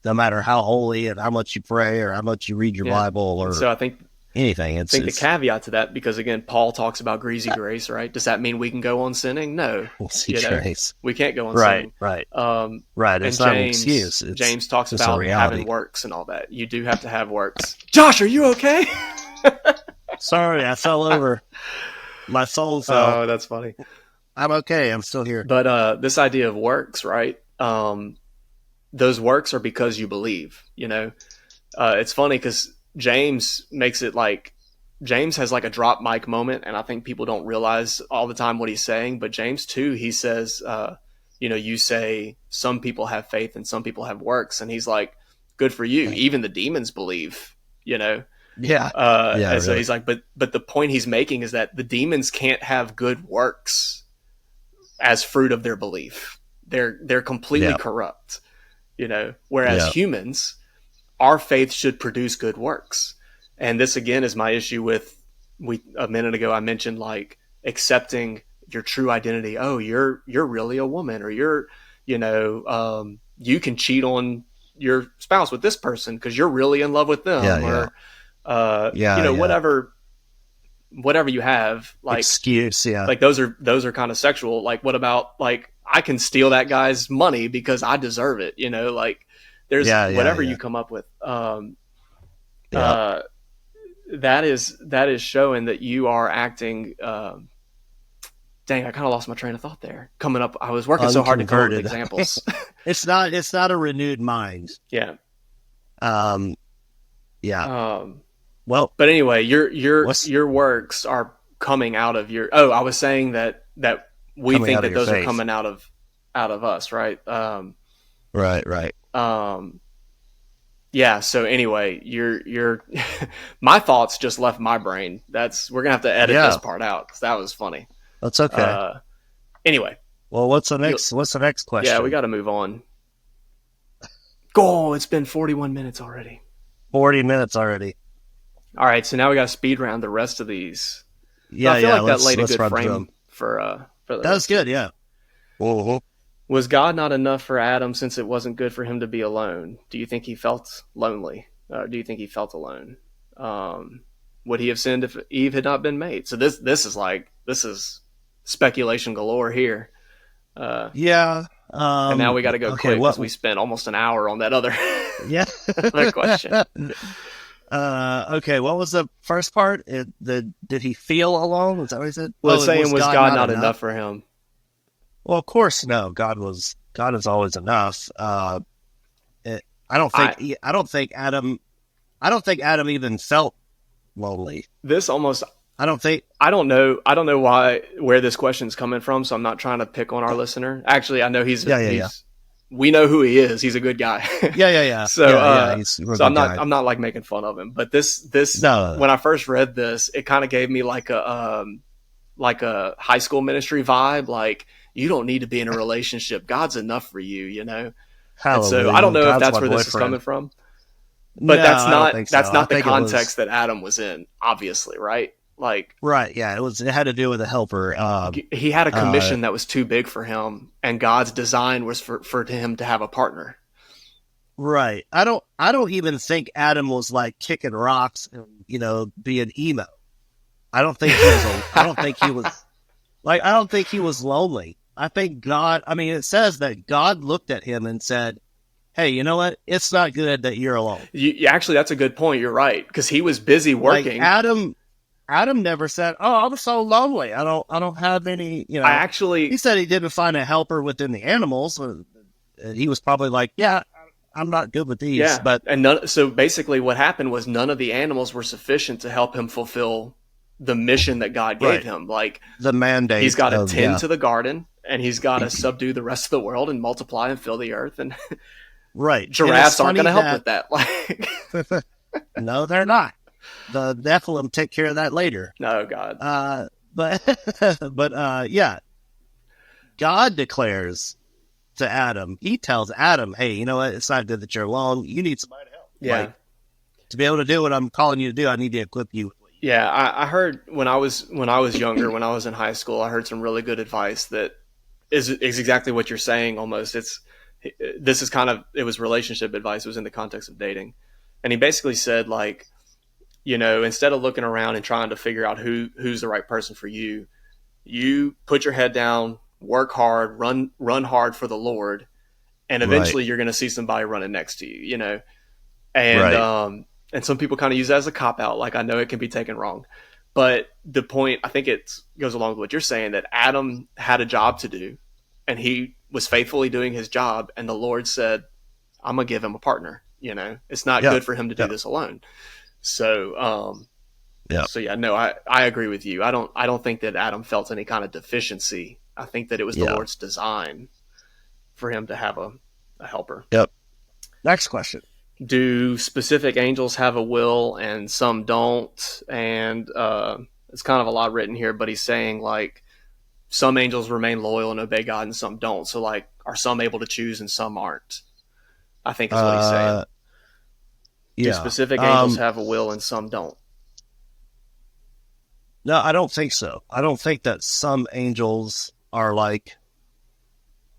no matter how holy and how much you pray or how much you read your Bible or so I think anything. I think the caveat to that, because again, Paul talks about greasy grace, right? Does that mean we can go on sinning? No, grace. We can't go on sinning. Right. and It's not an excuse. James talks about having works and all that. You do have to have works. Josh, are you okay? Sorry, I fell over. My soul fell. Oh, that's funny. I'm okay. I'm still here. But this idea of works, right? Those works are because you believe. It's funny because James makes it like, James has like a drop mic moment, and I think people don't realize all the time what he's saying. But James 2, he says, you say some people have faith and some people have works, and he's like, good for you. Even the demons believe. Yeah. And so he's like, but the point he's making is that the demons can't have good works as fruit of their belief. They're completely corrupt. Whereas humans, our faith should produce good works. And this again is my issue with, a minute ago I mentioned like accepting your true identity. Oh, you're really a woman, or you're, you can cheat on your spouse with this person because you're really in love with Yeah, them, yeah, or yeah, yeah. whatever you have, Excuse, yeah, like those are kind of sexual. Like, what about, like, I can steal that guy's money because I deserve it, like, there's yeah, yeah, whatever yeah, you come up with. yeah. Uh, that is showing that you are acting. Dang, I kind of lost my train of thought there. Coming up, I was working so hard to come up with Unconverted. examples. It's not a renewed mind. Yeah. Um, yeah. Um, Well, but anyway, what's your works are coming out of your. Oh, I was saying that we coming think out of that your those are faith? coming out of us, right? Right, right. Um, yeah. So anyway, you're my thoughts just left my brain. We're gonna have to edit this Yeah, part out because that was funny. that's okay. Uh, anyway, Well, you what's the next yeah, we question? got to move on. Go! It's been 41 minutes already. 40 minutes already. All right, so now we got to speed round the rest of these. But I Yeah, feel yeah. like that laid a Let's good run through them. frame for the That was rest of good. these. Yeah. Uh-huh. Was God not enough for Adam since it wasn't good for him to be alone? Do you think he felt lonely? Do you think he felt alone? Um, would he have sinned if Eve had not been made? So this is speculation galore here. Uh, Yeah. and now we got to go Okay. quick because What? we spent almost an hour on that other Yeah. other question. Okay. What was the first part? Did he feel alone? Was that what he said? Well, it's Oh, saying, was was God God not not enough? enough for him? Well, of course, no. God is always enough. It, I don't I think, I don't think Adam even felt lonely. this almost I don't think, I don't know where this question's coming from, so I'm not trying to pick on our listener. Actually, I know yeah, yeah, yeah. he's we know who he is. He's a good guy. Yeah, yeah, yeah. so Yeah, yeah. He's a so good guy. I'm not like making fun of him, but this No, no, no. when I first read this, it kind of gave me like a high school ministry vibe, like, you don't need to be in a relationship. God's enough for you, And so I don't Hallelujah. know if God's that's my where this is boyfriend. coming from, but No, I don't think so. that's I not the think it was context that Adam was in, obviously, right? Like, right. Yeah, it had to do with a helper. he had a Uh, commission that was too big for him, and God's design was for him to have a partner. right. I don't even think Adam was like kicking rocks and being emo. I don't think he was I don't think he was lonely. I think God. I mean, it says that God looked at him and said, "Hey, you know what? It's not good that you're alone." Actually, that's a good point. You're right, because he was busy Like working. Adam never said, "Oh, I'm so lonely. I don't have any." I actually He said he didn't find a helper within the animals. He was probably like, "Yeah, I'm not good with these." Yeah, But and so basically, what happened was none of the animals were sufficient to help him fulfill the mission that God gave right, him. Like, the he's mandate got to of tend to the garden, and he's got to subdue the rest of the world and multiply and fill the earth. And right. And it's giraffes aren't going funny to help that with that. Like, no, they're not. The Nephilim take care of that later. no, God. Yeah, God declares to Adam. He tells Adam, "Hey, you know what? It's not good that you're alone. You need somebody to help. Yeah. Like, to be able to do what I'm calling you to do, I need to equip you with what you." Yeah, I heard when I was younger, when I was in high school, I heard some really good advice that is exactly what you're saying. Almost, this is kind of, it was relationship advice. It was in the context of dating, and he basically said, like, instead of looking around and trying to figure out who's the right person for you, you put your head down, work hard, run hard for the Lord, and Right, eventually you're going to see somebody running next to you. And right. and some people kind of use that as a cop out. Like, I know it can be taken wrong, but the point, I think, it goes along with what you're saying, that Adam had a job to do, and he was faithfully doing his job, and the Lord said, "I'm gonna give him a partner." It's not Yeah, good for him to do yeah, this alone. So, yeah, yeah, no, I agree with you. I don't think that Adam felt any kind of deficiency. I think that it was the yeah. Lord's design for him to have a helper. Yep. Next question. Do specific angels have a will and some don't? And it's kind of a lot written here, but he's saying, like, some angels remain loyal and obey God and some don't. So, like, are some able to choose and some aren't? I think is what he's saying. Do Yeah. specific angels have a will and some don't? No, I don't think so. I don't think that some angels are like,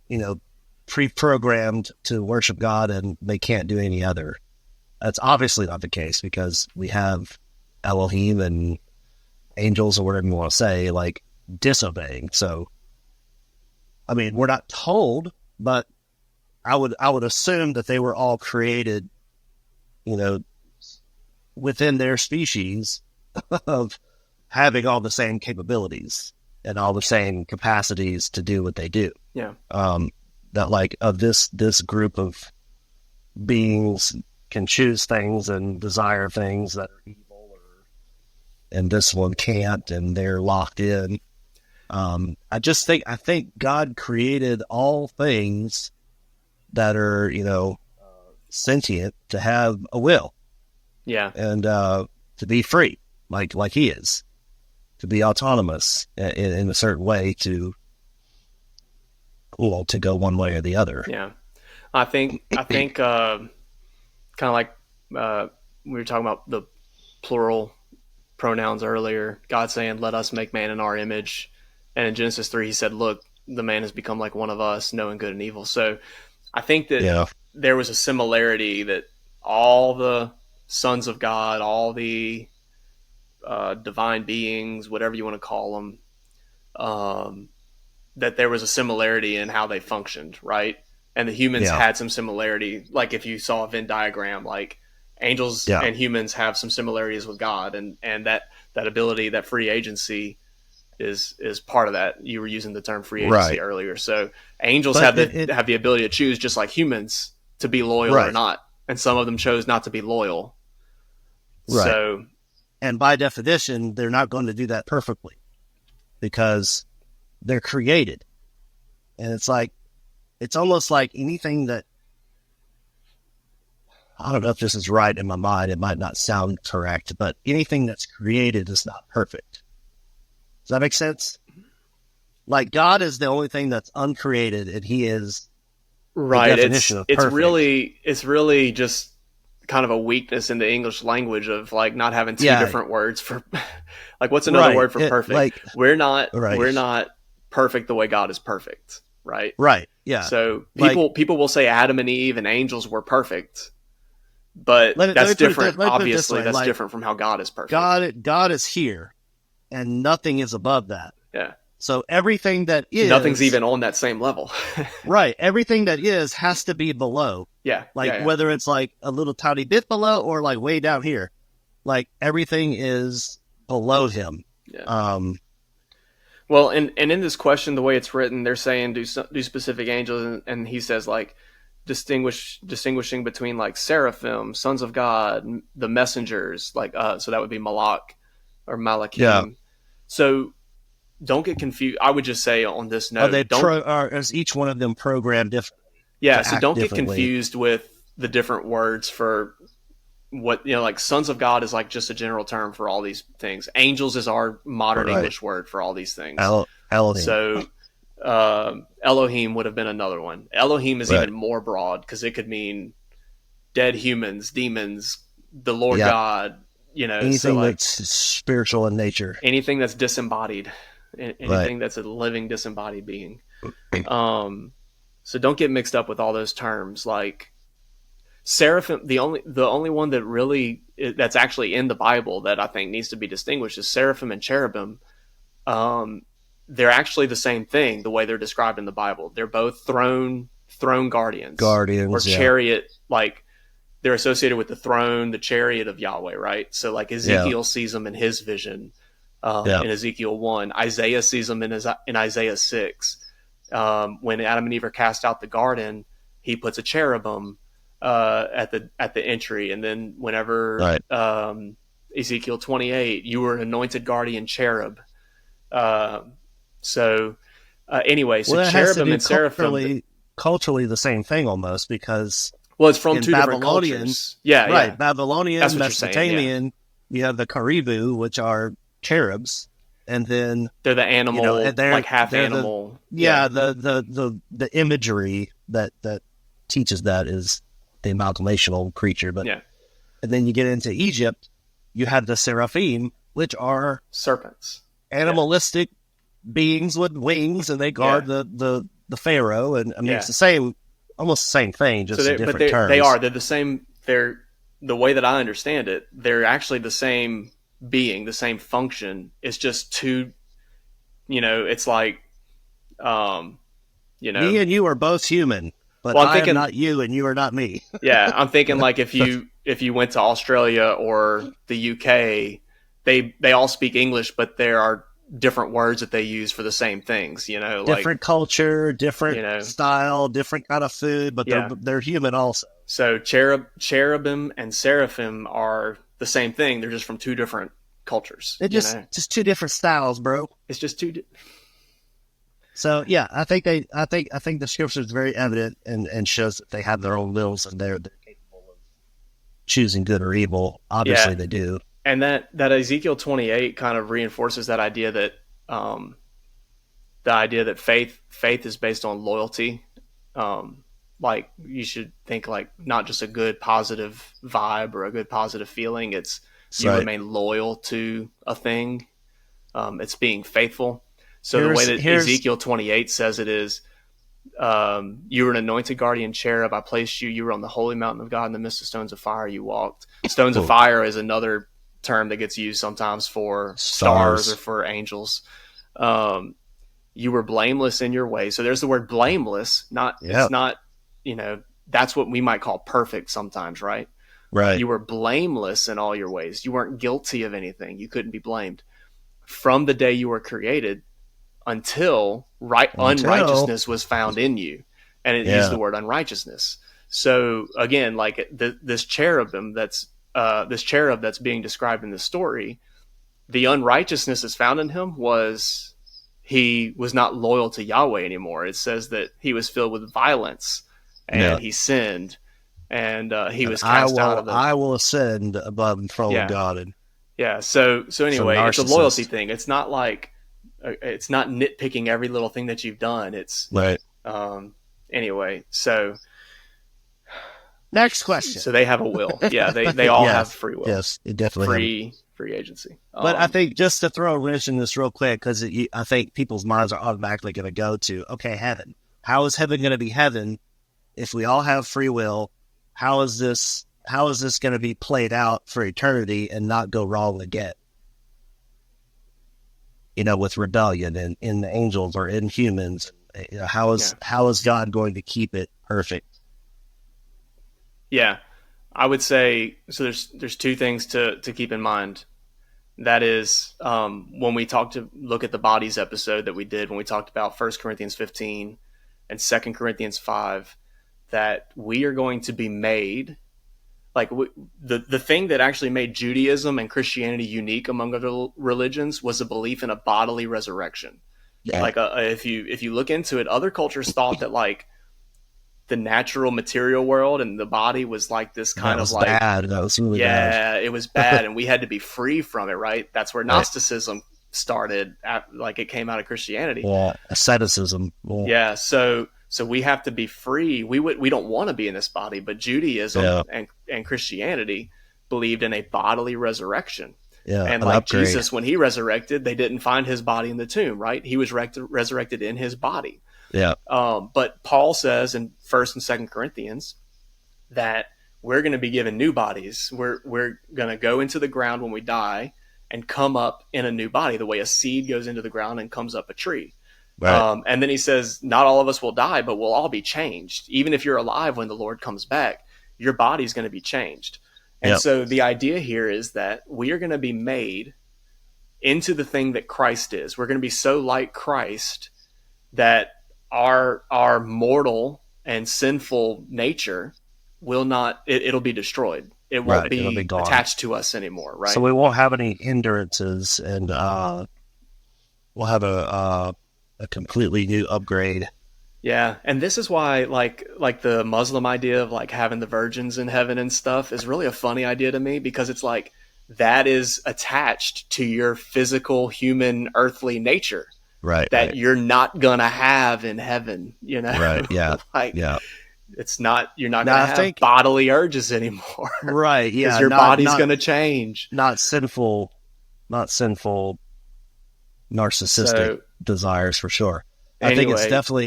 you know, pre-programmed to worship God and they can't do any other. That's obviously not the case because we have Elohim and angels or whatever you want to say, like disobeying. So, I mean, we're not told, but I would assume that they were all created, you know, within their species of having all the same capabilities and all the same capacities to do what they do. Yeah. That like of this group of beings can choose things and desire things that are evil, and this one can't, and they're locked in. I think God created all things that are, sentient to have a will. Yeah. And to be free, like he is, to be autonomous in a certain way to go one way or the other. Yeah. I think kind of like we were talking about the plural pronouns earlier. God saying, "Let us make man in our image," and in Genesis 3, He said, "Look, the man has become like one of us, knowing good and evil." So, I think that there was a similarity that all the sons of God, all the divine beings, whatever you want to call them, that there was a similarity in how they functioned, right? And the humans had some similarity. Like if you saw a Venn diagram, like angels and humans have some similarities with God, and that ability, that free agency is part of that. You were using the term free agency earlier. So angels have the ability to choose, just like humans, to be loyal or not. And some of them chose not to be loyal. Right. So, and by definition, they're not going to do that perfectly because they're created. And it's almost like anything that, I don't know if this is right in my mind, it might not sound correct, but anything that's created is not perfect. Does that make sense? Like God is the only thing that's uncreated, and He is right. The definition of perfect. It's really just kind of a weakness in the English language of like not having two different words for like what's another word for perfect? Like, we're not perfect the way God is perfect, right? Right. Yeah. So people will say Adam and Eve and angels were perfect, but that's different. Obviously, that's different from how God is perfect. God is here, and nothing is above that. Yeah. So everything that is, nothing's even on that same level. Right. Everything that is has to be below. Yeah. Whether it's like a little tiny bit below or like way down here, like everything is below Him. Yeah. Well, and in this question, the way it's written, they're saying do specific angels, and he says like distinguishing between like seraphim, sons of God, the messengers, like so that would be Malak or Malachim. Yeah. So don't get confused. I would just say on this note, is each one of them programmed differently? Yeah, so don't get confused with the different words for what, like sons of God is like just a general term for all these things. Angels is our modern English word for all these things. Elohim. So Elohim would have been another one. Elohim is even more broad because it could mean dead humans, demons, the Lord God, anything that's spiritual in nature, anything that's disembodied, anything that's a living disembodied being. So don't get mixed up with all those terms. Like seraphim, the only one that really that's actually in the Bible that I think needs to be distinguished is seraphim and cherubim. They're actually the same thing the way they're described in the Bible. They're both throne guardians or chariot. Like they're associated with the throne, the chariot of Yahweh, right? So like Ezekiel sees them in his vision in Ezekiel 1. Isaiah sees them in Isaiah 6. When Adam and Eve are cast out the garden, he puts a cherubim at the entry, and then whenever Ezekiel 28, you were an anointed guardian cherub. Anyway, so cherubim and seraphim, culturally the same thing almost, because it's from two different cultures. Yeah. Babylonian, Mesopotamian, you have the Caribou, which are cherubs. And then they're the animal, like half animal. The imagery that teaches that is the amalgamational creature. But and then you get into Egypt, you have the seraphim, which are serpents. animalistic beings with wings, and they guard the pharaoh. And I mean, it's the same, almost the same thing, just in different terms. They're the same. They're, the way that I understand it, they're actually the same being, the same function. It's just two. It's like, me and you are both human, but I am not you, and you are not me. Yeah, I'm thinking like if you went to Australia or the UK, they all speak English, but there are different words that they use for the same things. Different culture, different style, different kind of food, but they're human also. So cherubim and seraphim are the same thing. They're just from two different cultures. They're just two different styles, bro. It's just two. So yeah, I think the scripture is very evident and shows that they have their own wills and they're capable of choosing good or evil. Obviously, they do. And that Ezekiel 28 kind of reinforces that idea that faith is based on loyalty. Like you should think like not just a good positive vibe or a good positive feeling. It's you remain loyal to a thing. It's being faithful. So the way that Ezekiel 28 says it is, you were an anointed guardian cherub. I placed you. You were on the holy mountain of God in the midst of stones of fire. You walked. Stones of fire is another term that gets used sometimes for stars or for angels. You were blameless in your way. So there's the word blameless. It's not, that's what we might call perfect sometimes, right? Right. You were blameless in all your ways. You weren't guilty of anything. You couldn't be blamed. From the day you were created until unrighteousness was found in you. And it used the word unrighteousness. So again, like this cherub that's being described in the story, the unrighteousness that's found in him was he was not loyal to Yahweh anymore. It says that he was filled with violence and he sinned and he was cast out of I will ascend above the throne of God. So anyway, it's a loyalty thing. It's not like, it's not nitpicking every little thing that you've done. It's right. Anyway, so next question. So they have a will. Yeah, they all have free will. Yes, it definitely free agency. But I think just to throw a wrench in this real quick, because I think people's minds are automatically going to go to, okay, heaven. How is heaven going to be heaven if we all have free will? How is this going to be played out for eternity and not go wrong again? With rebellion and in the angels or in humans, how is God going to keep it perfect? Yeah, I would say so. There's two things to keep in mind. That is, when we look at the bodies episode that we did when we talked about 1 Corinthians 15 and 2 Corinthians 5, that we are going to be made. Like the thing that actually made Judaism and Christianity unique among other religions was a belief in a bodily resurrection. Yeah. Like if you look into it, other cultures thought that like the natural material world and the body was like this kind of like bad. That was really bad. It was bad, and we had to be free from it. Right? That's where Gnosticism started. Like it came out of Christianity. Yeah, asceticism. Yeah. So we have to be free. We don't want to be in this body, but Judaism and Christianity believed in a bodily resurrection. Yeah, and like upgrade. Jesus, when he resurrected, they didn't find his body in the tomb, right? He was resurrected in his body. Yeah. But Paul says in 1 and 2 Corinthians that we're going to be given new bodies. We're going to go into the ground when we die and come up in a new body, the way a seed goes into the ground and comes up a tree. Right. And then he says, not all of us will die, but we'll all be changed. Even if you're alive when the Lord comes back, your body's going to be changed. And so the idea here is that we are going to be made into the thing that Christ is. We're going to be so like Christ that our mortal and sinful nature will not, it'll be destroyed. It won't be attached to us anymore, right? So we won't have any hindrances, and we'll have a completely new upgrade. Yeah, and this is why like the Muslim idea of like having the virgins in heaven and stuff is really a funny idea to me, because it's like that is attached to your physical human earthly nature. Right. That you're not going to have in heaven, Right, yeah. It's not, you're not going to have bodily urges anymore. Right, yeah. Because your body's going to change. Not sinful not sinful, narcissistic So desires for sure. I think anyway,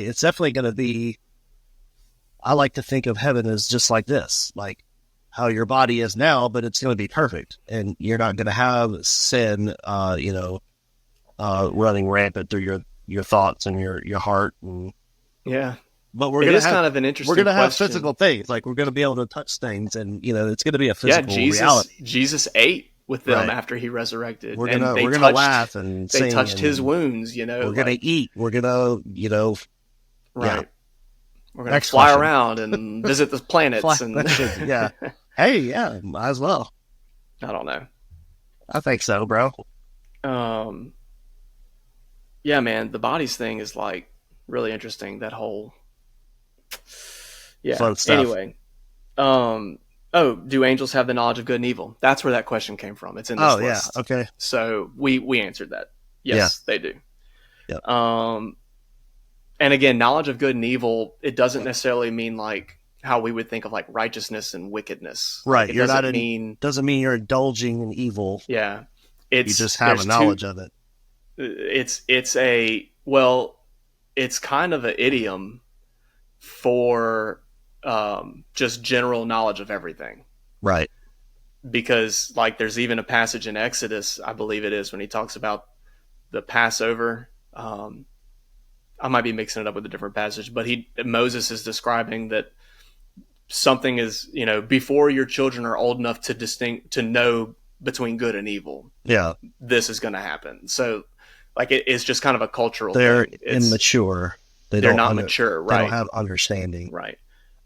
it's definitely going to be. I like to think of heaven as just like this, like how your body is now, but it's going to be perfect, and you're not going to have sin, running rampant through your thoughts and your heart. yeah, But it is kind of an interesting we're gonna have question. physical things, like we're gonna be able to touch things, and it's gonna be a Yeah, physical reality, Jesus ate with them right? after he resurrected, We're and gonna we're gonna laugh and they sing, touched his and wounds. we're gonna Like eat. We're gonna yeah. right. We're gonna Next fly question. around and visit the planets, and Questions. Yeah. Hey, yeah, might as well. I don't know. I think so, bro. Um, yeah, man, the bodies thing is like really interesting. That whole yeah. Fun stuff. Anyway, oh, do angels have the knowledge of good and evil? That's where that question came from. It's in Oh this yeah. list. Okay. So we answered that. Yeah. Yes, they do. Yeah. Um, and again, knowledge of good and evil, it doesn't necessarily mean like how we would think of like righteousness and wickedness. Like Right. it You're not doesn't in. mean Doesn't mean you're indulging in evil. yeah. You It's just have a there's two knowledge of it. it's a well, it's kind of an idiom for just general knowledge of everything. Right. Because like there's even a passage in Exodus, I believe it is, when he talks about the Passover. I might be mixing it up with a different passage, but Moses is describing that something is, before your children are old enough to know between good and evil, Yeah. this is going to happen. So like it's just kind of a cultural They're thing. immature. They're not mature, They don't right? have understanding. Right.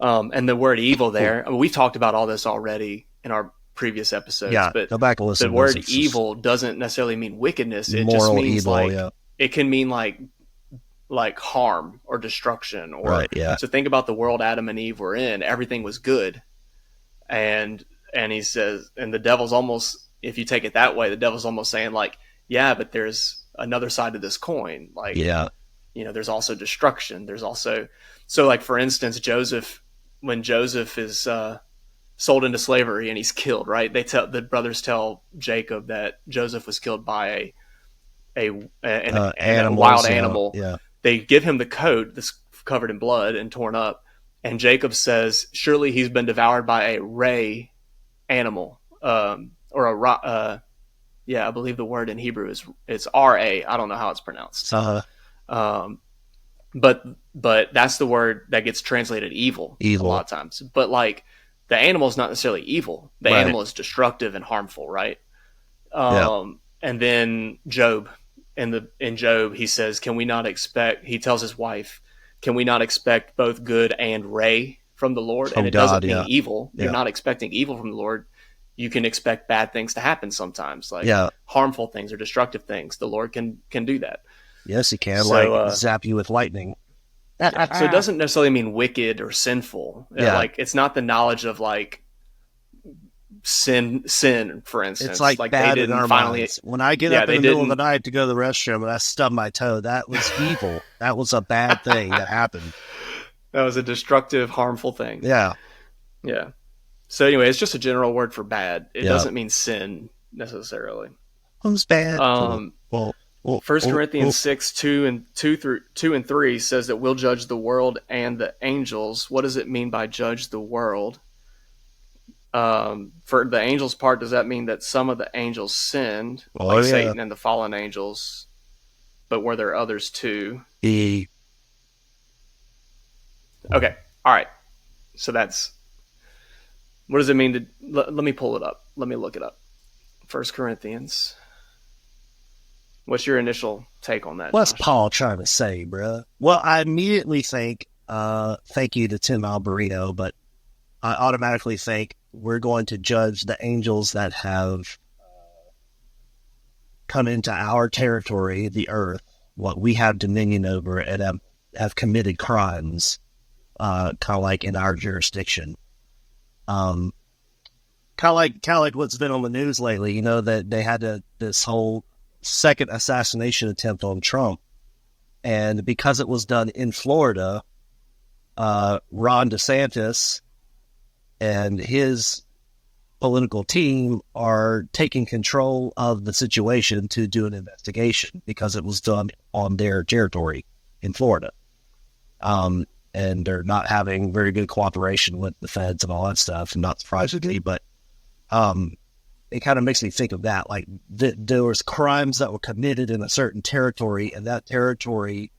And the word evil Cool. there, I mean, we've talked about all this already in our previous episodes, Yeah, but go back and the listen to those. word It's just evil doesn't necessarily mean wickedness. It just moral means evil. like Yeah. it can mean like harm or destruction, or Right. Yeah. so think about the world Adam and Eve were in. Everything was good, and he says, and the devil's almost, if you take it that way, the devil's almost saying like, yeah, but there's another side of this coin. Like, Yeah. there's also destruction. There's also, so like for instance, when Joseph is sold into slavery and he's killed, right? The brothers tell Jacob that Joseph was killed by a wild Animals. Yeah. animal. Yeah. They give him the coat that's covered in blood and torn up, and Jacob says, "Surely he's been devoured by a ray animal, or yeah, I believe the word in Hebrew is it's ra. I don't know how it's pronounced, Uh, um, but that's the word that gets translated evil a lot evil. of times. But like the animal is not necessarily evil. The Right. animal is destructive and harmful, right? Yeah. And then Job, in Job, he says, "Can we not expect?" He tells his wife, "Can we not expect both good and ray from the Lord?" And From it God. doesn't mean Yeah. evil. You're Yeah. not expecting evil from the Lord. You can expect bad things to happen sometimes, like Yeah. harmful things or destructive things. The Lord can do that. Yes, he can. So Like zap you with lightning. yeah, so it doesn't necessarily mean wicked or sinful. Yeah. Like it's not the knowledge of like sin, for It's instance. like Like they bad in didn't our finally, minds. When I get yeah, up in they the middle of the didn't. night to go to the restroom and I stub my toe, that was evil. That was a bad thing that happened. That was a destructive, harmful thing. Yeah. Yeah. So anyway, it's just a general word for bad. It Yeah. doesn't mean sin necessarily. Who's bad? Um, Well, well, 1 well, Corinthians 6, 2 and 3 says that we'll judge the world and the angels. What does it mean by judge the world? For the angels part, does that mean that some of the angels sinned, oh like yeah. Satan and the fallen angels, but were there others too? He, Okay. All right. So that's, what does it mean to, let me pull it up. Let me look it up. 1 Corinthians. What's your initial take on that, what's Josh? Paul trying to say, bruh? Well, I immediately think, thank you to Tim Alberino, but I automatically think we're going to judge the angels that have come into our territory, the earth, what we have dominion over, and have committed crimes, kind of like in our jurisdiction. Kind of like what's been on the news lately. You know that they had this whole second assassination attempt on Trump, and because it was done in Florida, Ron DeSantis and his political team are taking control of the situation to do an investigation because it was done on their territory in Florida. And they're not having very good cooperation with the feds and all that stuff. And not surprisingly, but it kind of makes me think of that. Like there was crimes that were committed in a certain territory, and that territory,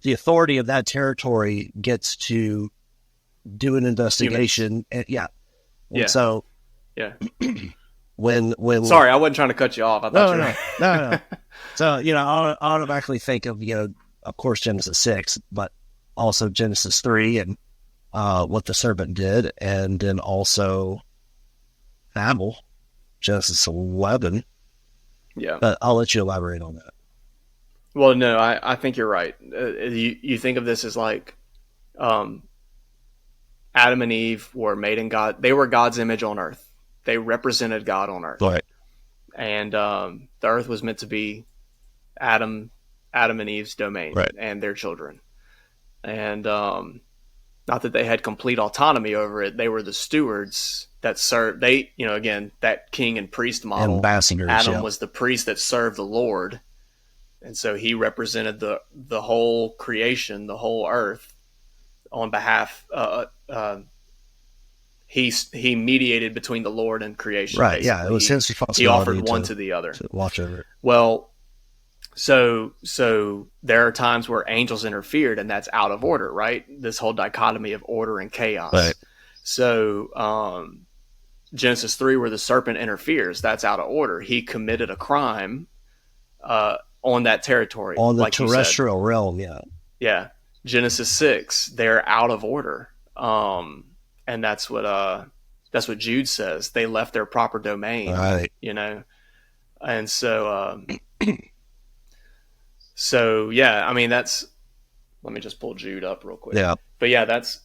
the authority of that territory gets to do an investigation. And so yeah. when Sorry, I wasn't trying to cut you off. I thought no. So, I automatically think of, of course, Genesis 6, but also Genesis 3 and what the serpent did, and then also Abel, Genesis 11. Yeah. But I'll let you elaborate on that. Well, no, I think you're right. You think of this as like Adam and Eve were made in God. They were God's image on earth. They represented God on earth. Right. And the earth was meant to be Adam and Eve's domain, right, and their children. And not that they had complete autonomy over it. They were the stewards that served. They, again, that king and priest model. Ambassadors. Adam was the priest that served the Lord. And so he represented the whole creation, the whole earth on behalf. He mediated between the Lord and creation. Right. Basically. Yeah. It was his responsibility. He offered one to the other. To watch over it. Well, so there are times where angels interfered, and that's out of order, right? This whole dichotomy of order and chaos. Right. So Genesis 3, where the serpent interferes, that's out of order. He committed a crime on that territory. On the like terrestrial realm, yeah. Yeah. Genesis 6, they're out of order. And that's what Jude says. They left their proper domain. Right. And so so yeah, I mean let me just pull Jude up real quick. Yeah. But yeah,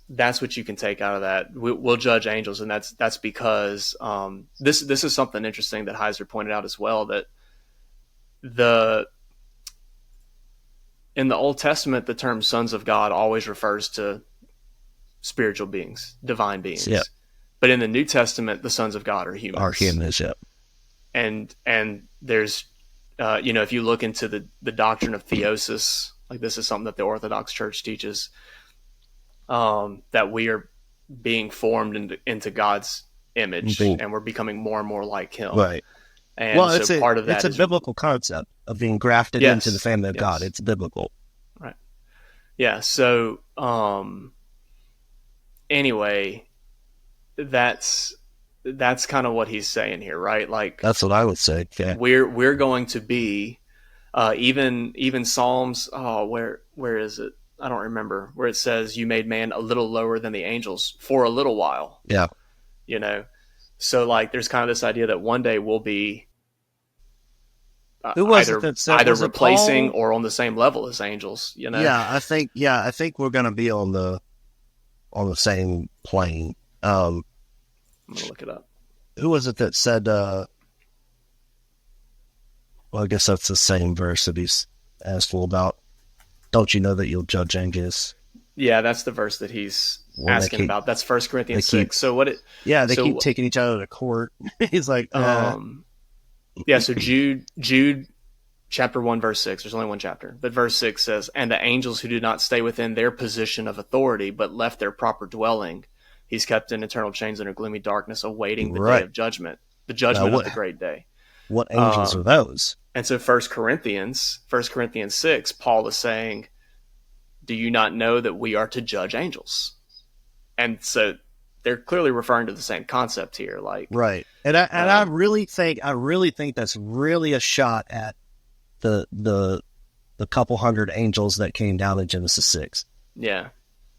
that's what you can take out of that. We'll judge angels, and that's because this is something interesting that Heiser pointed out as well, that in the Old Testament, the term sons of God always refers to spiritual beings, divine beings. Yep. But in the New Testament, the sons of God are humans. Are humans, yep. And there's, if you look into the doctrine of theosis, like this is something that the Orthodox Church teaches, that we are being formed into God's image, and we're becoming more and more like Him. Right. And so part of that it's a biblical concept of being grafted into the family of God. It's biblical. Right. Yeah. So, anyway, that's kind of what he's saying here, right? Like, that's what I would say. Yeah. We're going to be, even Psalms. Oh, where is it? I don't remember, where it says, "You made man a little lower than the angels for a little while." Yeah. So like, there's kind of this idea that one day we'll be Who was it that said, either was replacing or on the same level as angels. Yeah, I think we're going to be on the same plane. I'm gonna look it up. Who was it that said? Well, I guess that's the same verse that he's asked about. Don't you know that you'll judge angels? Yeah, that's the verse that he's asking about. That's 1 Corinthians 6. So what it? Yeah, they keep taking each other to court. He's like, yeah. So Jude, chapter 1, verse 6. There's only one chapter, but verse 6 says, "And the angels who did not stay within their position of authority, but left their proper dwelling, He's kept in eternal chains under gloomy darkness, awaiting the day of judgment, the judgment of the great day." What angels are those? And so 1 Corinthians 6, Paul is saying, "Do you not know that we are to judge angels?" And so they're clearly referring to the same concept here, like right. And I really think that's really a shot at the couple hundred angels that came down in Genesis 6. Yeah,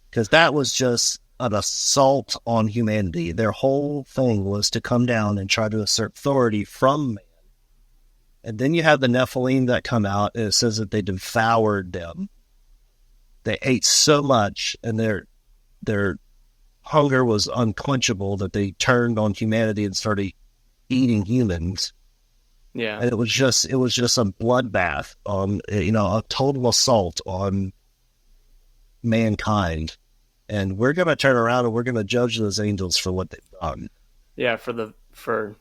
because that was just an assault on humanity. Their whole thing was to come down and try to assert authority from man. And then you have the Nephilim that come out, and it says that they devoured them. They ate so much, and their hunger was unquenchable that they turned on humanity and started eating humans. Yeah, and it was just a bloodbath on, a total assault on mankind. And we're going to turn around and we're going to judge those angels for what they've done. Yeah, for the for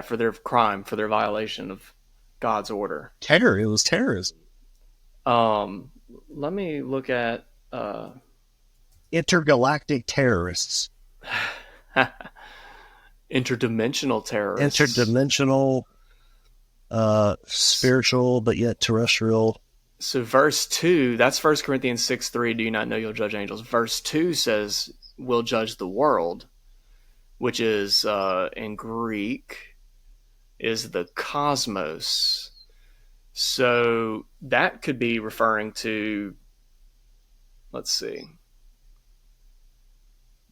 for their crime, for their violation of God's order. Terror. It was terrorism. Um, Let me look at Intergalactic terrorists. interdimensional terrorists. Interdimensional, spiritual, but yet terrestrial. So verse 2, that's 1 Corinthians 6:3. Do you not know you'll judge angels? Verse 2 says, we'll judge the world, which is, in Greek, is the cosmos. So that could be referring to, let's see.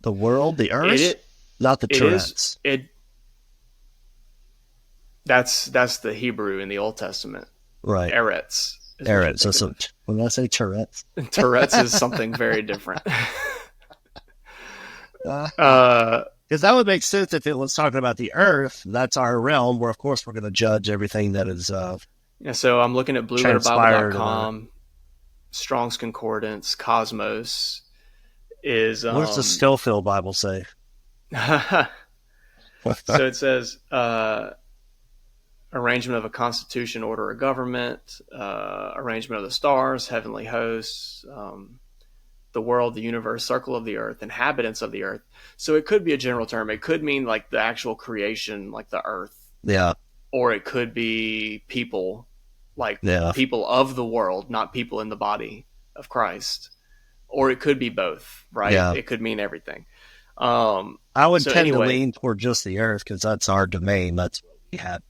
The world, the earth, not the it is, Tourette's. that's the Hebrew in the Old Testament. Right. Eretz. Eretz. So when I say Tourette's. Tourette's is something very different. Because that would make sense if it was talking about the earth. That's our realm, where of course we're going to judge everything that is. So I'm looking at blueletterbible.com, Strong's Concordance, Cosmos is. What does the Scofield Bible say? So it says arrangement of a constitution, order of government, arrangement of the stars, heavenly hosts, the world, the universe, circle of the earth, inhabitants of the earth. So it could be a general term. It could mean like the actual creation, like the earth. Yeah. Or it could be people, like people of the world, not people in the body of Christ. Or it could be both, right? Yeah. It could mean everything. I would tend to lean toward just the earth because that's our domain. That's what we have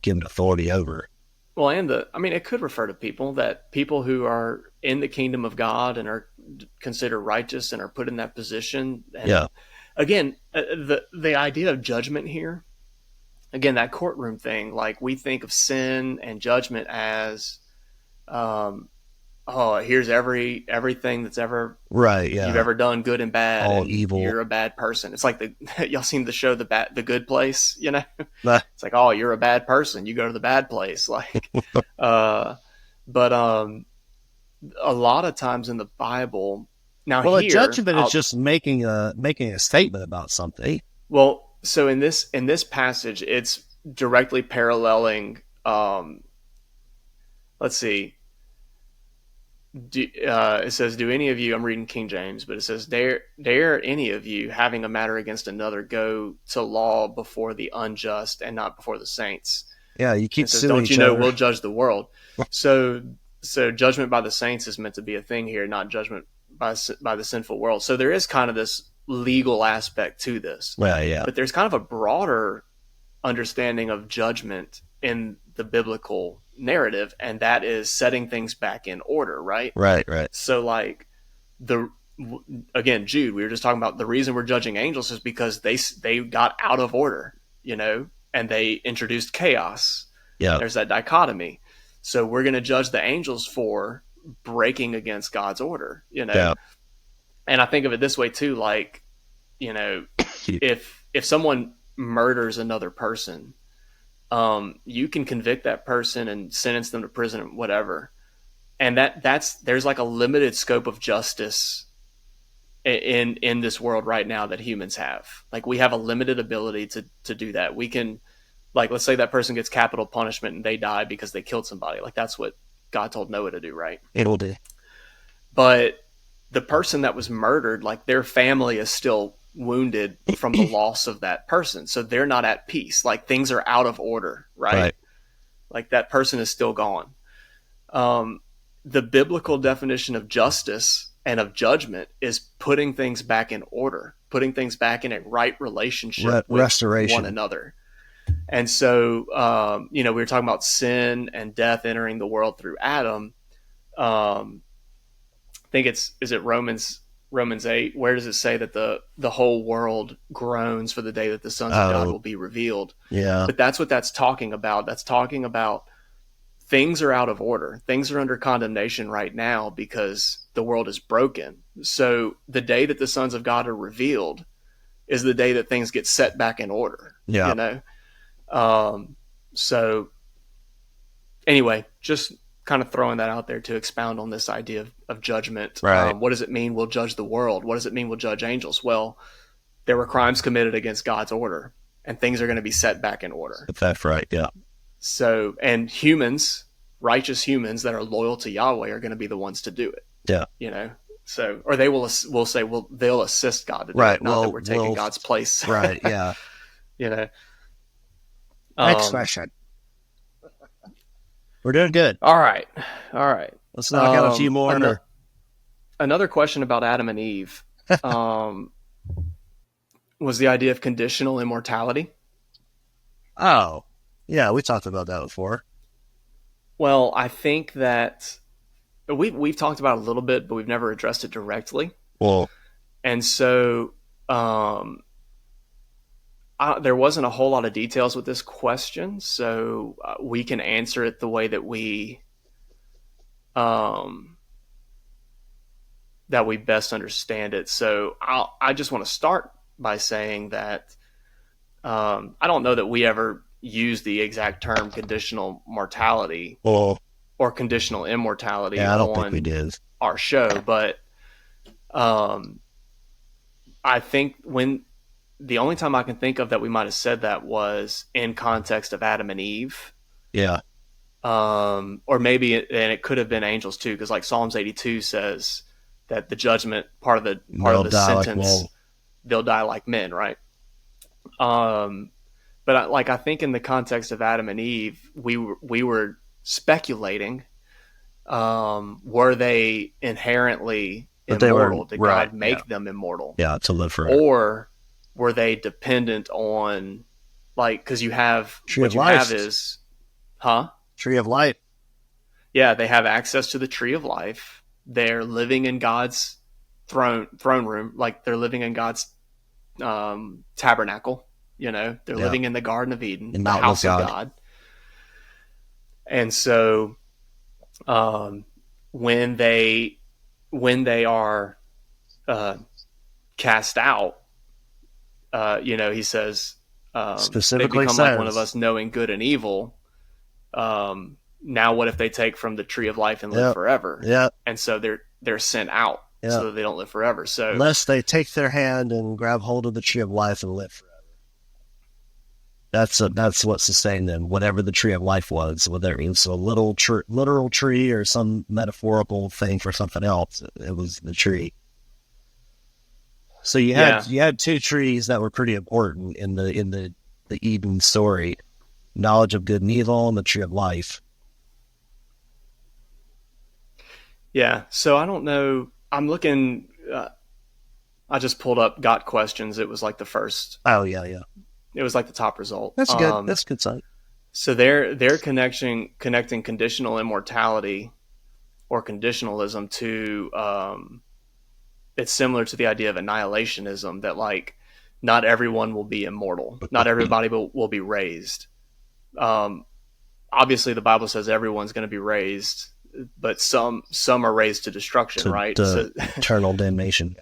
given authority over. Well, and it could refer to people who are in the kingdom of God and are considered righteous and are put in that position. And again, the idea of judgment here, again, that courtroom thing, like we think of sin and judgment as, here's everything that's ever you've ever done, good and bad, all and evil. You're a bad person. It's like y'all seen the show The Good Place, you know? It's like, oh, you're a bad person. You go to the bad place, like. But a lot of times in the Bible, now a judgment is just making a statement about something. Well, so in this passage, it's directly paralleling. Let's see. It says, do any of you, I'm reading King James, but it says, dare any of you, having a matter against another, go to law before the unjust and not before the saints? Yeah, you keep suing don't each you know other. We'll judge the world. So judgment by the saints is meant to be a thing here, not judgment by the sinful world. So there is kind of this legal aspect to this. Well, yeah. But there's kind of a broader understanding of judgment in the biblical narrative, and that is setting things back in order, right? Right. So like again, Jude, we were just talking about the reason we're judging angels is because they got out of order, you know, and they introduced chaos. Yeah. There's that dichotomy. So we're going to judge the angels for breaking against God's order, you know? Yeah. And I think of it this way too, like, you know, if someone murders another person, you can convict that person and sentence them to prison or whatever. And there's like a limited scope of justice in this world right now that humans have. Like we have a limited ability to do that. We can, like, let's say that person gets capital punishment and they die because they killed somebody. Like that's what God told Noah to do, right? It will do. But the person that was murdered, like their family is still wounded from the loss of that person. So they're not at peace. Like things are out of order, right? Like that person is still gone. The biblical definition of justice and of judgment is putting things back in order, putting things back in a right relationship with restoration. One another. And so, we were talking about sin and death entering the world through Adam. I think is it Romans 8? Where does it say that the whole world groans for the day that the sons of God will be revealed? Yeah. But that's what that's talking about. That's talking about things are out of order. Things are under condemnation right now because the world is broken. So the day that the sons of God are revealed is the day that things get set back in order. Yeah. You know? So anyway, just kind of throwing that out there to expound on this idea of judgment. Right. What does it mean we'll judge the world? What does it mean we'll judge angels? Well, there were crimes committed against God's order. and things are going to be set back in order. If that's right, yeah. So, and humans, righteous humans that are loyal to Yahweh are going to be the ones to do it. Yeah. You know, so, or they will say, well, they'll assist God to do Right. it, not that we're taking God's place. Right. Yeah. You know. Next question. We're doing good. All right. Let's knock out a few more. Another question about Adam and Eve was the idea of conditional immortality. Oh, yeah, we talked about that before. Well, I think that we've talked about it a little bit, but we've never addressed it directly. Well, and so there wasn't a whole lot of details with this question, so we can answer it the way that we best understand it. So I just want to start by saying that I don't know that we ever use the exact term conditional mortality or conditional immortality I don't think we did. Our show, but I think the only time I can think of that we might have said that was in context of Adam and Eve. Yeah. Or maybe, and it could have been angels too, because like Psalms 82 says that the judgment part of the sentence, they'll die like men, right? But I think in the context of Adam and Eve, we were speculating, were they inherently immortal? Did God make them immortal? Yeah, to live forever. Or were they dependent on, because you have Tree what of you life. have is, Tree of life. Yeah, they have access to the tree of life. They're living in God's throne room, like they're living in God's tabernacle. You know, they're living in the Garden of Eden, the house of God. And so, when they are cast out, he says, specifically they become like one of us, knowing good and evil. Now, what if they take from the tree of life and live forever? Yeah, and so they're sent out so that they don't live forever. So unless they take their hand and grab hold of the tree of life and live forever. That's what sustained them, whatever the tree of life was, whether it was a literal tree or some metaphorical thing for something else. It was the tree. So you had two trees that were pretty important in the Eden story: knowledge of good and evil and the tree of life. Yeah. So I don't know. I'm looking. I just pulled up Got Questions. It was like the first. Oh yeah. It was like the top result. That's good. That's a good sign. So they're connecting conditional immortality or conditionalism to it's similar to the idea of annihilationism, that like not everyone will be immortal, not everybody will be raised. Obviously, the Bible says everyone's going to be raised, but some are raised to destruction, right? To eternal damnation.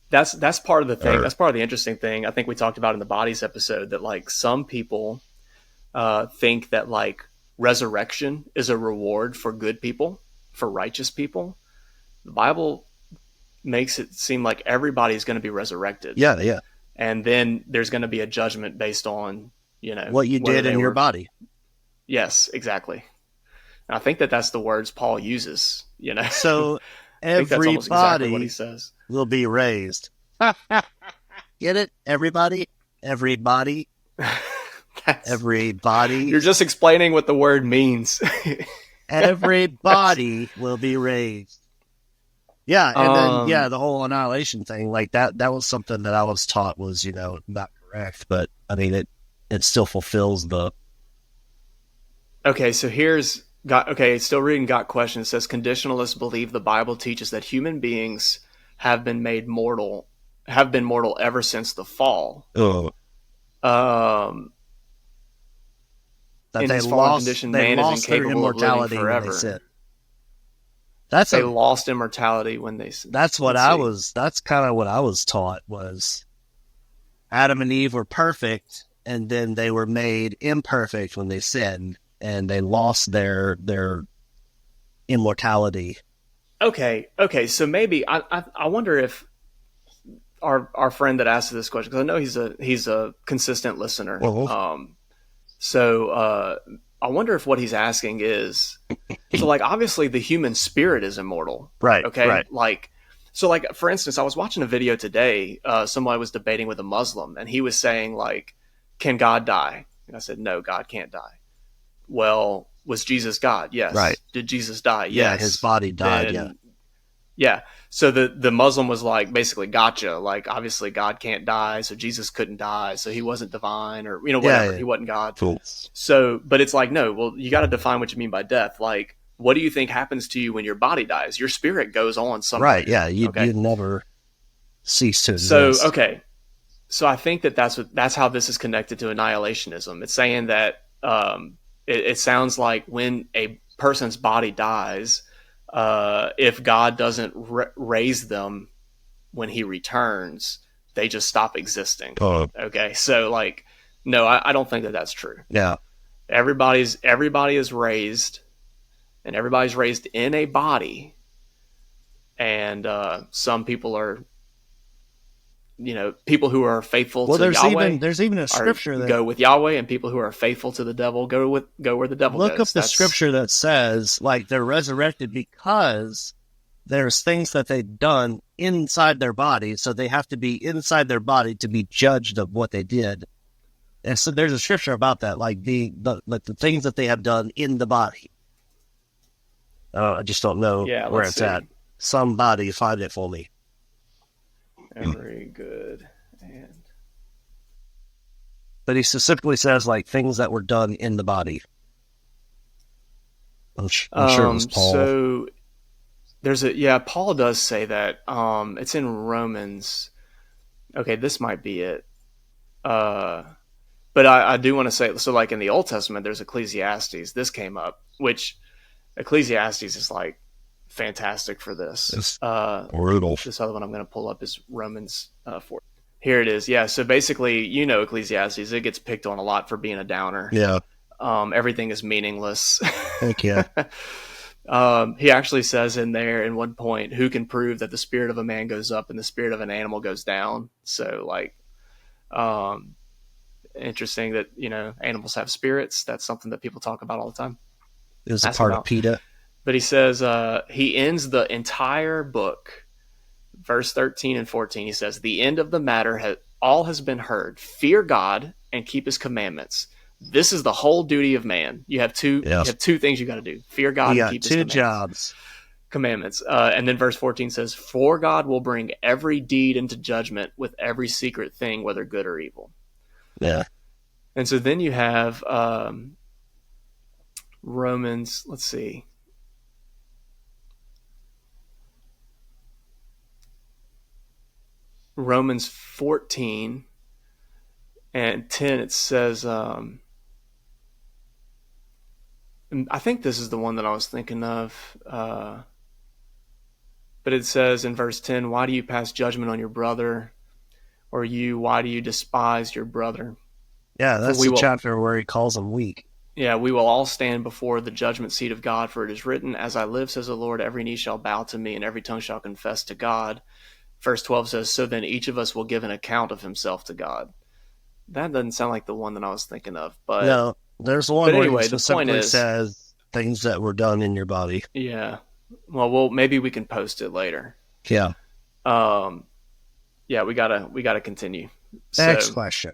That's part of the thing. That's part of the interesting thing. I think we talked about in the bodies episode that like some people think that like resurrection is a reward for good people, for righteous people. The Bible makes it seem like everybody's going to be resurrected. Yeah. And then there's going to be a judgment based on, what you did in your body. Yes, exactly. And I think that's the words Paul uses, So everybody exactly what he says. Will be raised. Get it? Everybody? Everybody? You're just explaining what the word means. Everybody will be raised. Yeah, and then the whole annihilation thing, like that was something that I was taught was, not correct, but I mean it still fulfills the. Okay, so still reading Got Questions. It says conditionalists believe the Bible teaches that human beings have been mortal ever since the fall. Oh. In his fallen condition, man is incapable of living forever. They lost immortality when they sinned. That's kind of what I was taught was Adam and Eve were perfect, and then they were made imperfect when they sinned, and they lost their immortality. Okay. So maybe I wonder if our friend that asked this question, because I know he's a consistent listener. Well, So I wonder if what he's asking is, so like obviously the human spirit is immortal, right, okay? right. Like, so like for instance, I was watching a video today. Somebody was debating with a Muslim, and he was saying like, "Can God die?" And I said, "No, God can't die." Well, was Jesus God? Right. Yes. Did Jesus die? Yeah, his Yes. body died. Yeah. Then yeah. So the Muslim was like basically gotcha. Like obviously God can't die, so Jesus couldn't die, so he wasn't divine or Yeah, whatever. yeah. He wasn't God. Cool. So, but it's like no. Well, you got to define what you mean by death. Like, what do you think happens to you when your body dies? Your spirit goes on Right. somewhere. Yeah. You Okay. never cease to So exist. okay. So I think that that's how this is connected to annihilationism. It's saying that it sounds like when a person's body dies, if God doesn't raise them when He returns, they just stop existing. Oh, Okay, so like, no, I don't think that that's true. yeah. Everybody is raised, and everybody's raised in a body, and some people are people who are faithful Well, to there's Yahweh even a are scripture that go with Yahweh, and people who are faithful to the devil go where the devil look up goes. the That's scripture that says like they're resurrected because there's things that they've done inside their body, so they have to be inside their body to be judged of what they did. And so there's a scripture about that, like the things that they have done in the body. I just don't know yeah. where Let's it's at. see. Somebody find it for me. Every good and But he specifically says like things that were done in the body. I'm sure it was Paul. so there's a yeah. Paul does say that. It's in Romans. Okay, this might be it. Uh, but I do want to say so. Like in the Old Testament, there's Ecclesiastes. This came up, which Ecclesiastes is like fantastic for this. It's brutal. This other one I'm going to pull up is Romans 4. Here it is. Yeah. So basically, Ecclesiastes, it gets picked on a lot for being a downer. Yeah. Everything is meaningless. Heck yeah. He actually says in there in one point, who can prove that the spirit of a man goes up and the spirit of an animal goes down? So like, interesting that, animals have spirits. That's something that people talk about all the time. It was a Ask part of about. PETA. But he says, he ends the entire book, verse 13 and 14. He says, the end of the matter, all has been heard. Fear God and keep his commandments. This is the whole duty of man. You have two things you got to do. Fear God You and got keep his two commandments. jobs. And then verse 14 says, for God will bring every deed into judgment with every secret thing, whether good or evil. Yeah. And so then you have Romans, let's see. Romans 14 and 10, it says, I think this is the one that I was thinking of. But it says in verse 10, why do you pass judgment on your brother? Or why do you despise your brother? Yeah, that's the chapter where he calls them weak. Yeah, we will all stand before the judgment seat of God, for it is written, as I live, says the Lord, every knee shall bow to me, and every tongue shall confess to God. Verse 12 says, so then each of us will give an account of himself to God. That doesn't sound like the one that I was thinking of. But no, there's one where he specifically is, says things that were done in your body. Yeah. Well, maybe we can post it later. Yeah. Yeah, we gotta continue. Next question.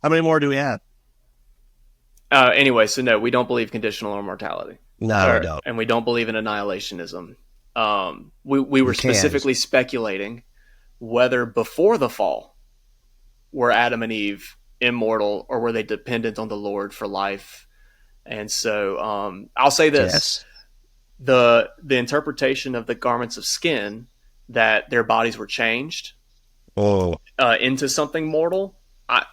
How many more do we have? Anyway, so no, we don't believe conditional immortality. No, we don't. And we don't believe in annihilationism. We were specifically speculating whether before the fall were Adam and Eve immortal or were they dependent on the Lord for life. And so I'll say this. Yes. The interpretation of the garments of skin, that their bodies were changed into something mortal, I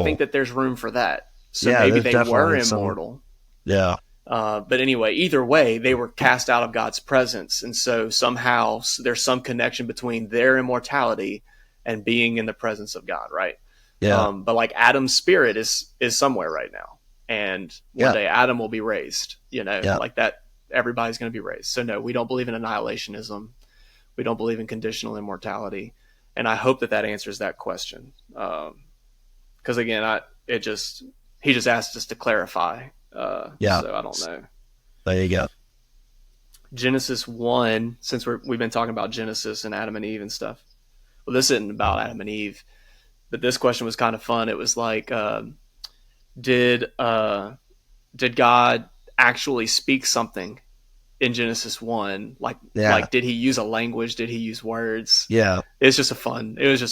think that there's room for that. So maybe they were immortal. Yeah. But anyway, either way, they were cast out of God's presence. And so somehow there's some connection between their immortality and being in the presence of God, right? Yeah. But like Adam's spirit is somewhere right now. And one day Adam will be raised, like that. Everybody's going to be raised. So no, we don't believe in annihilationism. We don't believe in conditional immortality. And I hope that answers that question. Because again, he just asked us to clarify. Yeah. So I don't know. There you go. Genesis 1, since we've been talking about Genesis and Adam and Eve and stuff. Well, this isn't about Adam and Eve, but this question was kind of fun. It was like, did God actually speak something in Genesis 1? Like did he use a language? Did he use words? Yeah. It was just a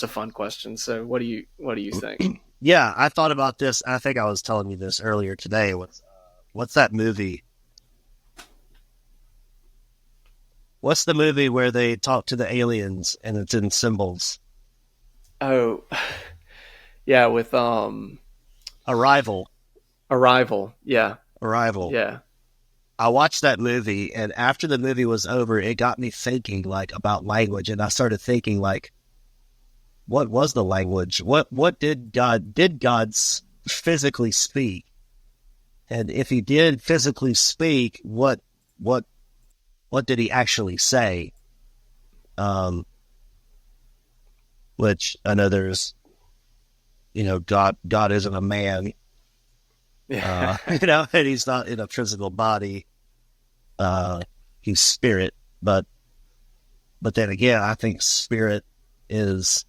fun question. So what do you think? Yeah, I thought about this. I think I was telling you this earlier today. What's that movie? What's the movie where they talk to the aliens and it's in symbols? Oh, yeah, with Arrival. Yeah. Arrival. Yeah. I watched that movie, and after the movie was over, it got me thinking like about language, and I started thinking like, what was the language? What did God physically speak? And if he did physically speak, what did he actually say? Which I know there's, God isn't a man, Yeah. and he's not in a physical body. He's spirit, but then again, I think spirit is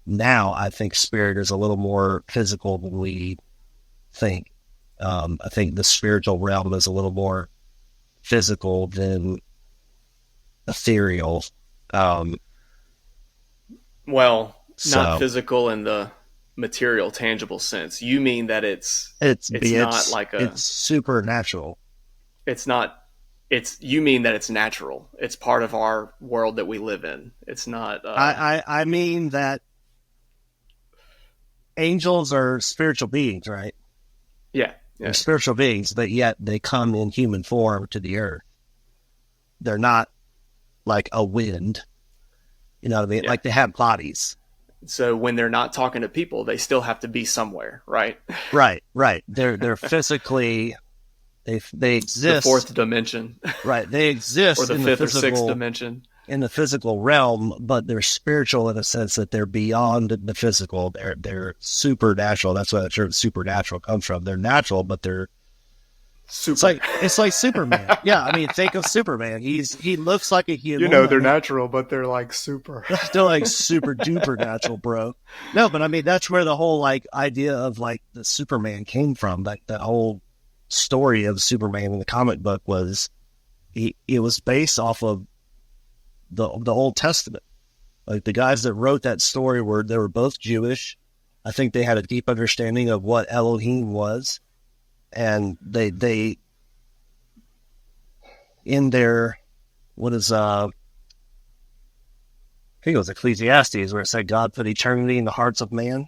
a little more physical than we think. I think the spiritual realm is a little more physical than ethereal. Well, not physical in the material, tangible sense. You mean that it's not like it's supernatural. It's not. You mean that it's natural. It's part of our world that we live in. It's not. I mean that angels are spiritual beings, right? Yeah. They're spiritual beings, but yet they come in human form to the earth. They're not like a wind. You know what I mean? Yeah. Like they have bodies. So when they're not talking to people, they still have to be somewhere, right? Right. They're physically they exist. The fourth dimension. Right. They exist or the fifth or sixth dimension. In the physical realm, but they're spiritual in a sense that they're beyond the physical. They're supernatural. That's where the term supernatural comes from. They're natural, but they're super. It's like Superman. Yeah, I mean, think of Superman. He looks like a human. They're natural, but they're like super. They're like super duper natural, bro. No, but I mean that's where the whole like idea of like the Superman came from. Like the whole story of Superman in the comic book was it was based off of the Old Testament. Like the guys that wrote that story they were both Jewish. I think they had a deep understanding of what Elohim was. And they in their, I think it was Ecclesiastes where it said God put eternity in the hearts of man.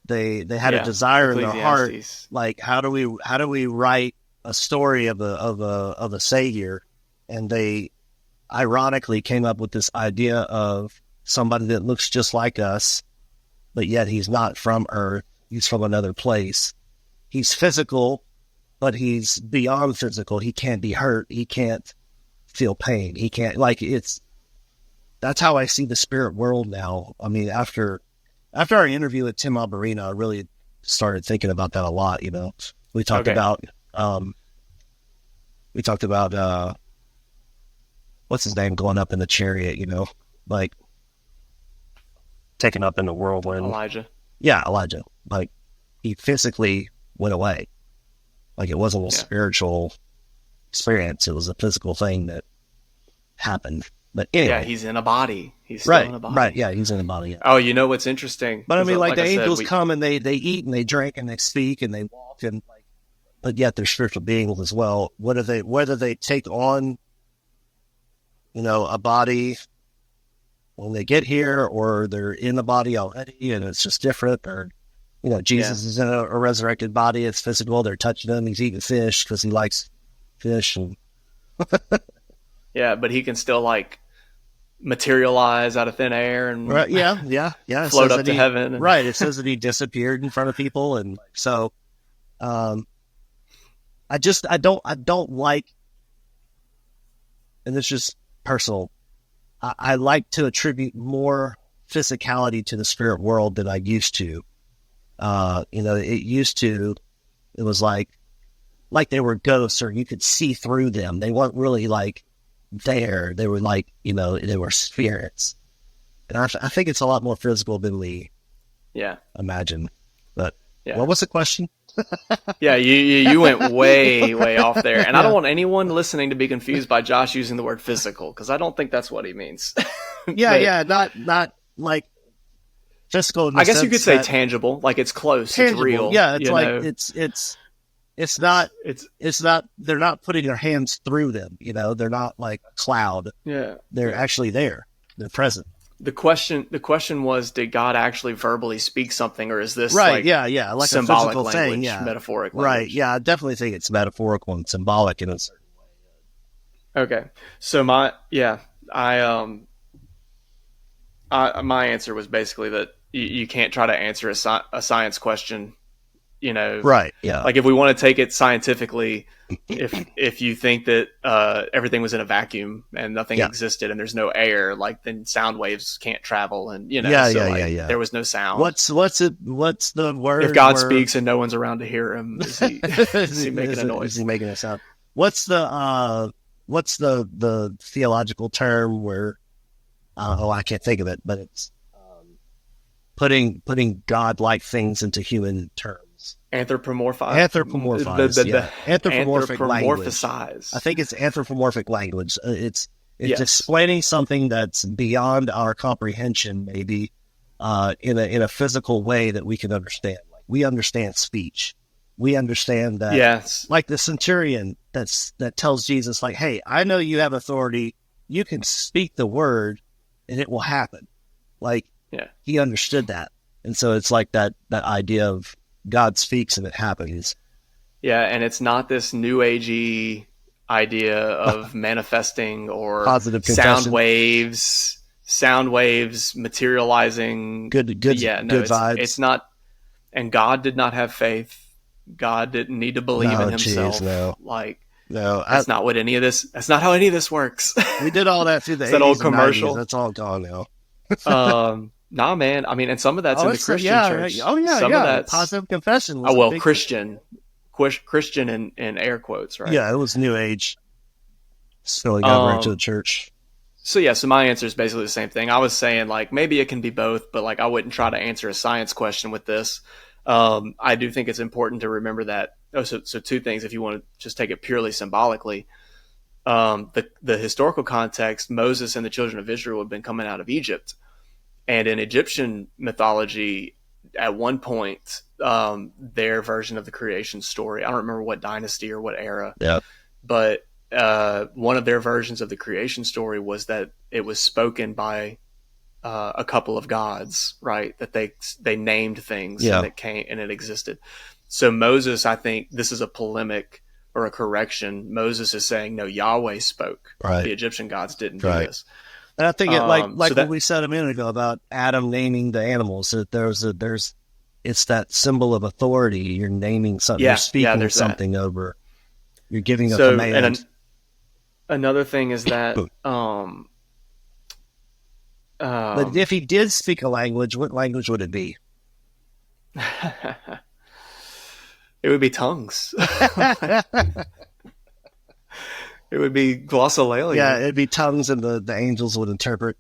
They had a desire in their heart, like how do we write a story of a savior, and they ironically came up with this idea of somebody that looks just like us, but yet he's not from Earth. He's from another place. He's physical, but he's beyond physical. He can't be hurt. He can't feel pain. He can't that's how I see the spirit world now. I mean, after our interview with Tim Alberino, I really started thinking about that a lot. We talked about what's his name going up in the chariot, like taken up in the whirlwind. Elijah. Yeah, Elijah. Like he physically went away. Like it wasn't a spiritual experience. It was a physical thing that happened. But anyway. Yeah, he's in a body. He's still in a body. Right, yeah, he's in a body. Yeah. Oh, you know what's interesting? But I mean, like the angels come and they eat and they drink and they speak and they walk but yet they're spiritual beings as well. Whether they take on, a body when they get here, or they're in the body already and it's just different, or Jesus is in a resurrected body. It's physical. They're touching him. He's eating fish because he likes fish. And yeah, but he can still like materialize out of thin air and float up to heaven. Right. It says that he disappeared in front of people, and so I don't like, and it's just personal I like to attribute more physicality to the spirit world than I used to. It was like they were ghosts, or you could see through them. They weren't really like there. They were like, they were spirits. And I think it's a lot more physical than we Yeah. imagine. But Yeah. what was the question? Yeah, you went way off there, and I don't want anyone listening to be confused by Josh using the word physical, because I don't think that's what he means. Not like physical. I guess you could say tangible, like it's close, tangible. It's real. Yeah, it's like it's not. They're not putting their hands through them. They're not like a cloud. Yeah, they're actually there. They're present. The question was, did God actually verbally speak something, or is this right? Like like symbolic a physical language, thing, yeah. Metaphoric language? Right? Yeah, I definitely think it's metaphorical and symbolic in a certain way. Okay, so my answer was basically that you can't try to answer a science question. Right? Yeah. Like if we want to take it scientifically, if you think that everything was in a vacuum and nothing existed and there's no air, like then sound waves can't travel, and there was no sound. What's the word? If God speaks and no one's around to hear him, is he making a noise? Is he making a sound? What's the theological term where I can't think of it, but it's putting God-like things into human terms. Anthropomorphic language. I think it's anthropomorphic language. It's explaining something that's beyond our comprehension, maybe in a physical way that we can understand. Like we understand speech. We understand that. Yes. Like the centurion that tells Jesus, like, "Hey, I know you have authority. You can speak the word, and it will happen." Like, he understood that, and so it's like that idea of God speaks and it happens. Yeah, and it's not this new agey idea of manifesting or positive sound waves materializing. Good vibes. It's not. And God did not have faith. God didn't need to believe in himself. No. That's not what any of this. That's not how any of this works. We did all that through the 80s that old commercial. 90s. That's all gone now. Nah, man. I mean, and some of that's in the Christian church. Oh yeah, some of that's positive confession. Christian in air quotes, right? Yeah, it was New Age spilling over into the church. So my answer is basically the same thing. I was saying like maybe it can be both, but like I wouldn't try to answer a science question with this. I do think it's important to remember that. So two things. If you want to just take it purely symbolically, the historical context, Moses and the children of Israel had been coming out of Egypt. And in Egyptian mythology, at one point, their version of the creation story, I don't remember what dynasty or what era, but one of their versions of the creation story was that it was spoken by a couple of gods, right? That they named things and it came and it existed. So Moses, I think this is a polemic or a correction. Moses is saying, no, Yahweh spoke. Right. The Egyptian gods didn't do this. And I think what we said a minute ago about Adam naming the animals, that it's that symbol of authority. You're naming something, you're speaking something over, you're giving a command. And another thing is that, but if he did speak a language, what language would it be? It would be tongues. It would be glossolalia. Yeah, it'd be tongues, and the angels would interpret.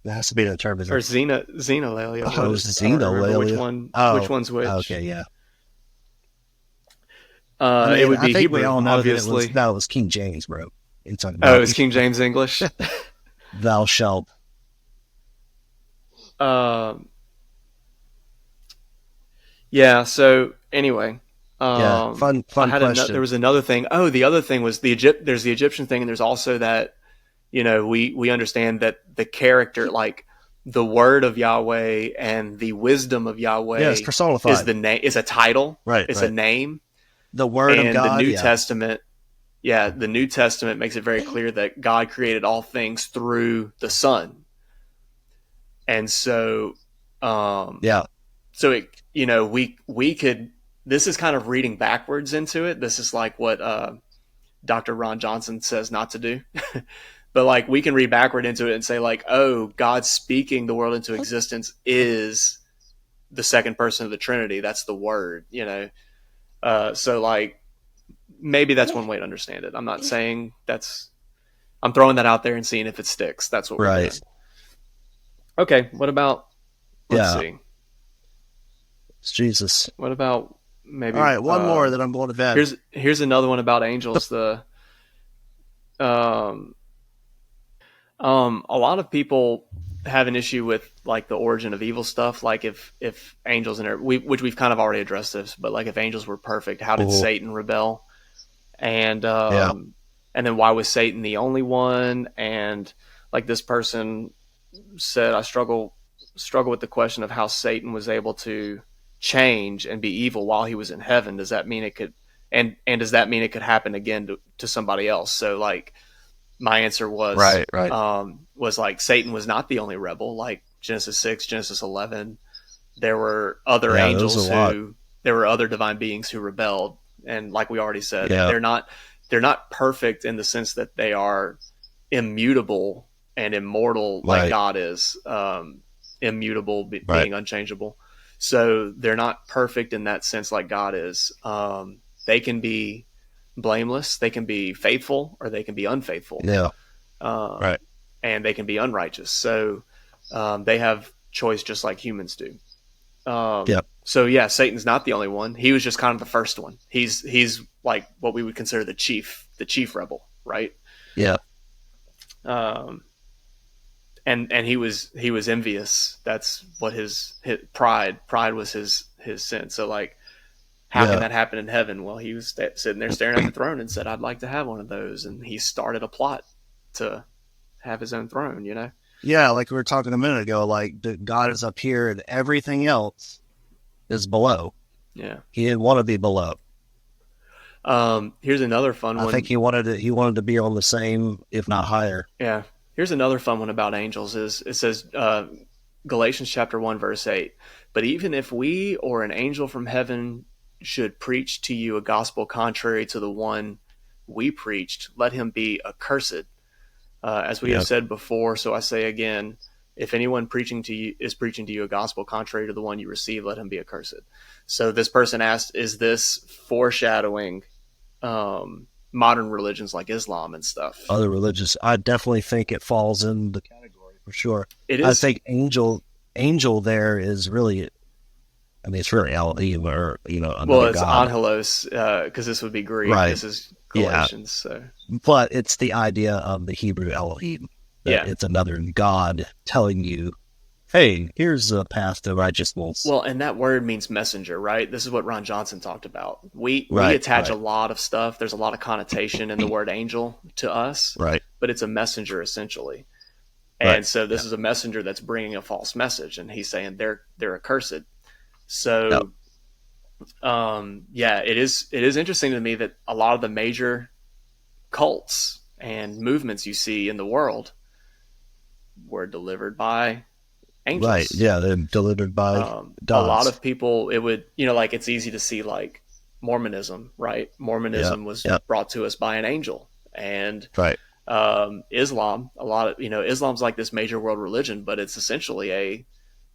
It has to be an interpreter. Or xenolalia. Oh, xenolalia. Which one's which? Okay, yeah. It would be Hebrew. Hebrew, We all know obviously. That it was King James, bro. It was King James English. Thou shalt. Yeah. So anyway. Fun question. There was another thing. Oh, the other thing was there's the Egyptian thing, and there's also that, we understand that the character, like the word of Yahweh and the wisdom of Yahweh, it's personified. Is a title, right? It's a name. The word of God. And the New Testament, the New Testament makes it very clear that God created all things through the Son, and so, so it, we could. This is kind of reading backwards into it. This is like what Dr. Ron Johnson says not to do. But like we can read backward into it and say like, oh, God speaking the world into existence is the second person of the Trinity. That's the Word, you know. So like maybe that's one way to understand it. I'm not saying that's. I'm throwing that out there and seeing if it sticks. That's what we're Right. doing. Okay. What about? Let's Yeah. see. It's Jesus. What about All maybe? right. One more that I'm going to bed. Here's another one about angels. The um a lot of people have an issue with like the origin of evil stuff. Like if angels which we've kind of already addressed this, but like if angels were perfect, how did Oh, Satan rebel? And yeah. and then why was Satan the only one? And like this person said, I struggle with the question of how Satan was able to change and be evil while he was in heaven. Does that mean it could and does that mean it could happen again to somebody else? So like my answer Right. Right. was like Satan was not the only rebel. Like Genesis 6, Genesis 11, there were other Yeah. There's a angels lot. who there were other divine beings who rebelled, and like we already said, Yeah. they're not perfect in the sense that they are immutable and immortal like Right. God is, immutable Right. being unchangeable. So they're not perfect in that sense like God is. They can be blameless, they can be faithful, or they can be unfaithful, Yeah. um, Right. and they can be unrighteous. So they have choice just like humans do. Yep. So yeah, Satan's not the only one. He was just kind of the first one. He's like what we would consider the chief rebel, right? Yeah. Um, and he was envious. That's what his pride was his sin. So like, how can Yeah. that happen in heaven? Well, he was sitting there staring at the throne and said, "I'd like to have one of those," and he started a plot to have his own throne. You know? Yeah. Like we were talking a minute ago, like God is up here and everything else is below. Yeah. He didn't want to be below. Here's another fun I think one. he wanted to be on the same, if not higher. Yeah. Here's another fun one about angels is it says Galatians chapter 1 verse 8, but even if we or an angel from heaven should preach to you a gospel contrary to the one we preached, let him be accursed. As we have Yeah. said before, so I say again, if anyone is preaching to you a gospel contrary to the one you receive, let him be accursed. So this person asked, is this foreshadowing modern religions like Islam and stuff? Other religious, I definitely think it falls in the category for sure. It I is. think angel there is really, I mean, it's really Elohim or, Well, another it's God. Angelos because this would be Greek. Right. This is Yeah. Galatians. So But it's the idea of the Hebrew Elohim, that yeah. it's another God telling you, hey, here's a path to righteousness. Well, and that word means messenger, right? This is what Ron Johnson talked about. We Right. attach a Right. lot of stuff. There's a lot of connotation in the word angel to us, Right. but it's a messenger essentially. Right. And so Yeah. this is a messenger that's bringing a false message, and he's saying they're accursed. Yep. So yeah, it is interesting to me that a lot of the major cults and movements you see in the world were delivered by Right. angels. Yeah. They're delivered by A lot gods. of people, it would, like it's easy to see like Mormonism, right? Yeah. Mormonism was Yeah. brought to us by an angel, and Right. Islam, a lot of Islam's like this major world religion, but it's essentially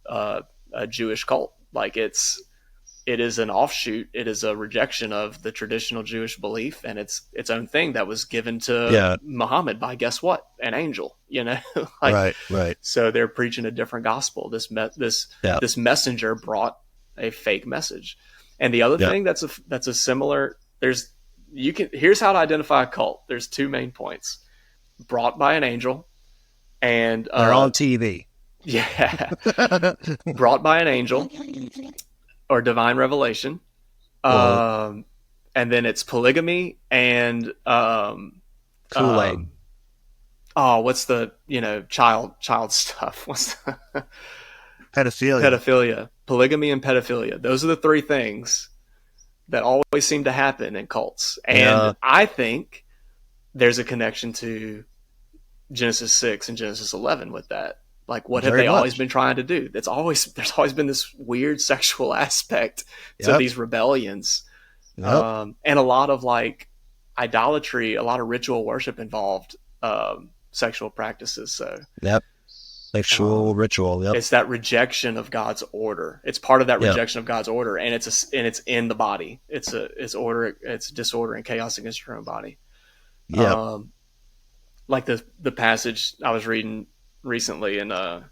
a Jewish cult. Like it is an offshoot. It is a rejection of the traditional Jewish belief, and it's its own thing that was given to Yeah. Muhammad by guess what? An angel. Like Right. Right. so they're preaching a different gospel. Yeah. This messenger brought a fake message. And the other Yeah. thing that's a similar there's you can here's how to identify a cult. There's two main points: brought by an angel and They're on TV. yeah, brought by an angel or divine revelation. uh, Um, and then it's polygamy and Kool-Aid. oh, what's the child stuff? What's the Pedophilia. pedophilia, polygamy, and pedophilia? Those are the three things that always seem to happen in cults, and Yeah. I think there's a connection to Genesis 6 and Genesis 11 with that. Like, what have Very they always much. been trying to do? There's always been this weird sexual aspect to Yep. these rebellions, Yep. and a lot of like idolatry, a lot of ritual worship involved. sexual practices. So Yep. Sexual ritual. Yep. it's that rejection of God's order. It's part of that Yep. rejection of God's order, and it's in the body. It's disorder and chaos against your own body. Yep. Like the passage I was reading recently in uh,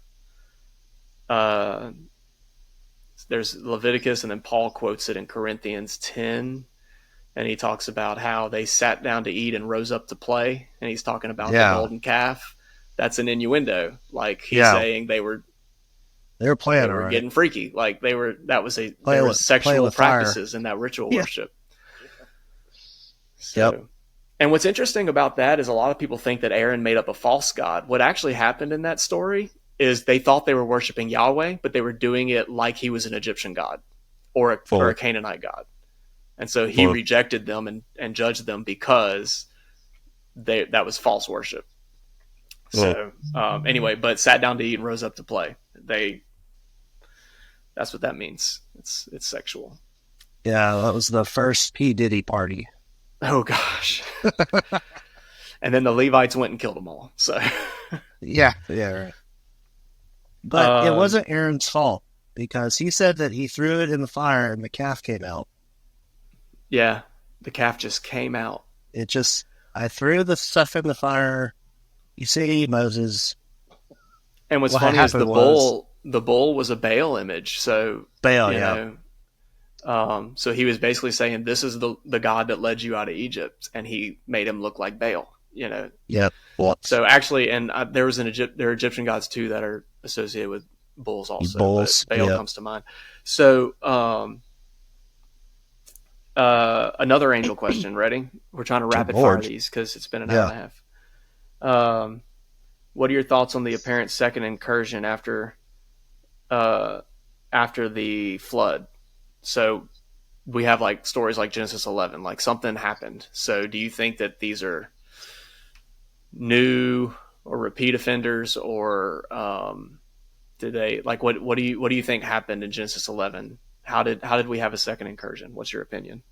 there's Leviticus, and then Paul quotes it in Corinthians 10, and he talks about how they sat down to eat and rose up to play, and he's talking about the Yeah. golden calf. That's an innuendo. Like he's Yeah. saying they were playing all right. getting freaky. Like there Playing was with sexual fire. practices in that ritual Yeah. worship. So, Yep. and what's interesting about that is a lot of people think that Aaron made up a false god. What actually happened in that story is they thought they were worshiping Yahweh, but they were doing it like he was an Egyptian god or a Canaanite god. And so he rejected them and judged them because that was false worship. So anyway, but sat down to eat and rose up to play. That's what that means. It's sexual. Yeah, that was the first P. Diddy party. Oh gosh. And then the Levites went and killed them all. So yeah, right. But it wasn't Aaron's fault because he said that he threw it in the fire and the calf came out. Yeah, the calf just came out. I threw the stuff in the fire. You see, Moses. And what's funny is the bull was a Baal image. So Baal, yeah. So he was basically saying, this is the God that led you out of Egypt, and he made him look like Baal, Yep. What? So actually, and there are Egyptian gods too that are associated with bulls also. Bulls, Baal comes to mind. So another angel question. Ready? We're trying to rapid fire these because it's been an hour and a half. What are your thoughts on the apparent second incursion after the flood? So we have like stories like Genesis 11, like something happened. So do you think that these are new or repeat offenders, or did they what do you think happened in Genesis 11? How did we have a second incursion? What's your opinion?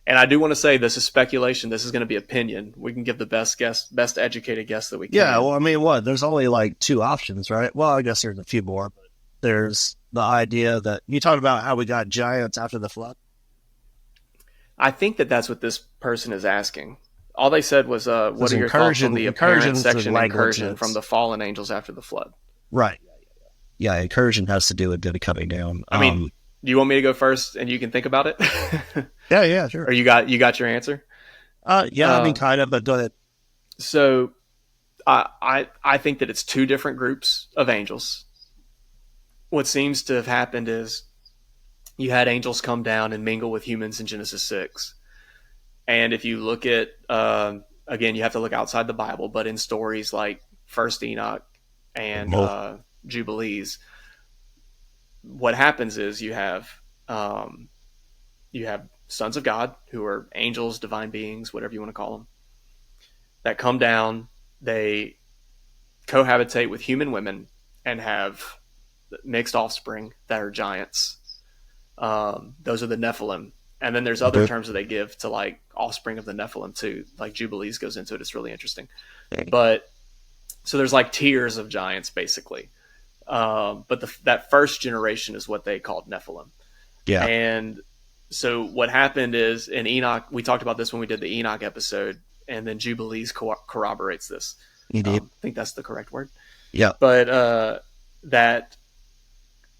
And I do want to say this is speculation. This is going to be opinion. We can give the best educated guess that we can. Yeah, well, I mean, there's only like two options, right? Well, I guess there's a few more, but there's the idea that you talked about how we got giants after the flood. I think that's what this person is asking. All they said was, what are your thoughts on the apparent section incursion from the fallen angels after the flood? Right. Yeah, incursion has to do with them coming down. I mean, do you want me to go first and you can think about it? Yeah, sure. Or you got your answer? Yeah, I mean, kind of, but go ahead. So I think that it's two different groups of angels. What seems to have happened is you had angels come down and mingle with humans in Genesis 6. And if you look at, again, you have to look outside the Bible, but in stories like First Enoch and Jubilees, what happens is you have sons of God who are angels, divine beings, whatever you want to call them, that come down. They cohabitate with human women and have mixed offspring that are giants. Those are the Nephilim. And then there's other terms that they give to like offspring of the Nephilim too. Like Jubilees goes into it. It's really interesting. But so there's like tiers of giants basically. But that first generation is what they called Nephilim. Yeah. And so what happened is in Enoch, we talked about this when we did the Enoch episode, and then Jubilees corroborates this. I think that's the correct word. Yeah. But that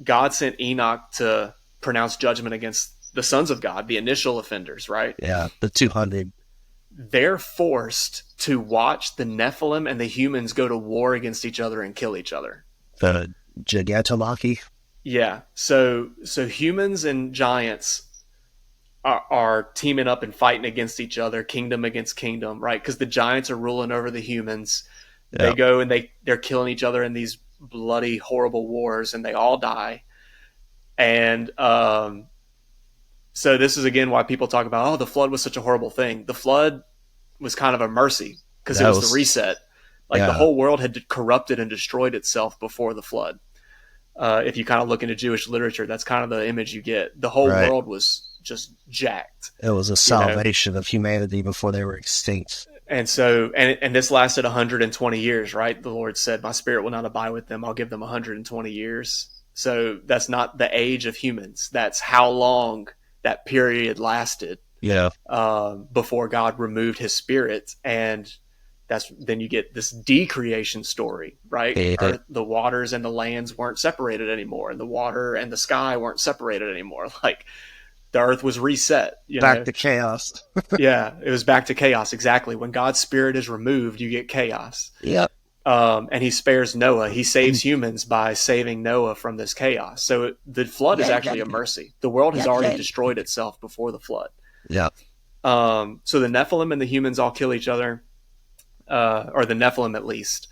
God sent Enoch to pronounce judgment against the sons of God, the initial offenders, right? Yeah, the 200. They're forced to watch the Nephilim and the humans go to war against each other and kill each other. The Gigantomachy. Yeah. So humans and giants are teaming up and fighting against each other, kingdom against kingdom, right? Because the giants are ruling over the humans. Yeah. They go and they're killing each other in these bloody, horrible wars, and they all die. And so this is, again, why people talk about, the flood was such a horrible thing. The flood was kind of a mercy because it was the reset. The whole world had corrupted and destroyed itself before the flood. If you kind of look into Jewish literature, that's kind of the image you get. The whole world was just jacked. It was a salvation of humanity before they were extinct. And this lasted 120 years, right? The Lord said, my spirit will not abide with them. I'll give them 120 years. So that's not the age of humans. That's how long that period lasted Yeah. before God removed his spirit. And then you get this decreation story, right? Yeah. The waters and the lands weren't separated anymore, and the water and the sky weren't separated anymore. Like the earth was reset, Back to chaos. Yeah, it was back to chaos. Exactly. When God's spirit is removed, you get chaos. Yep. And he spares Noah. He saves humans by saving Noah from this chaos. So the flood is actually a mercy. The world has already destroyed itself before the flood. Yeah. So the Nephilim and the humans all kill each other, or the Nephilim at least.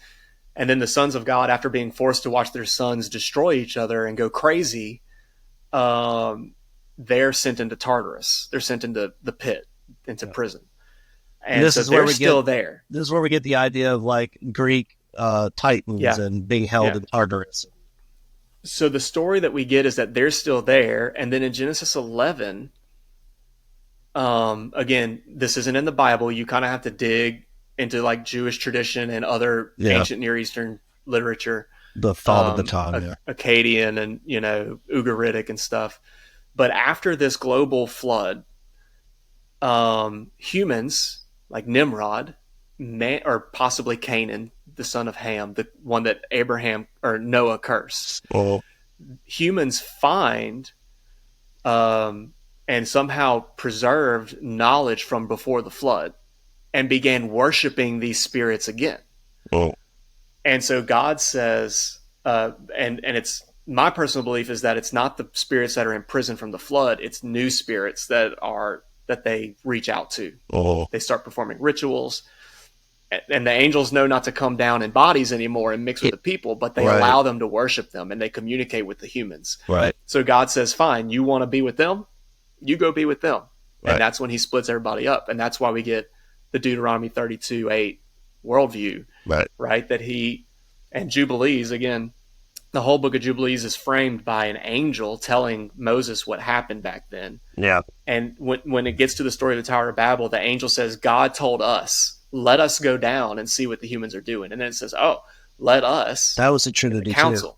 And then the sons of God, after being forced to watch their sons destroy each other and go crazy, they're sent into Tartarus. They're sent into the pit, into prison. And this so is where they're still there. This is where we get the idea of like Greek titans and being held in Tartarus. So the story that we get is that they're still there. And then in Genesis 11, again, this isn't in the Bible. You kind of have to dig into like Jewish tradition and other ancient Near Eastern literature. The thought of the time, Akkadian and, Ugaritic and stuff. But after this global flood, humans like Nimrod, or possibly Canaan, the son of Ham, the one that Abraham or Noah cursed, humans find and somehow preserved knowledge from before the flood and began worshiping these spirits again. And so God says, and it's my personal belief is that it's not the spirits that are in prison from the flood, it's new spirits that they reach out to. They start performing rituals, and the angels know not to come down in bodies anymore and mix with the people, but they allow them to worship them, and they communicate with the humans. So God says, fine, you want to be with them? You go be with them. And that's when he splits everybody up. And that's why we get the Deuteronomy 32:8 worldview, right? That and Jubilees, again, the whole book of Jubilees is framed by an angel telling Moses what happened back then. Yeah. And when it gets to the story of the Tower of Babel, the angel says, God told us, let us go down and see what the humans are doing. And then it says, let us. That was a Trinity council. Too.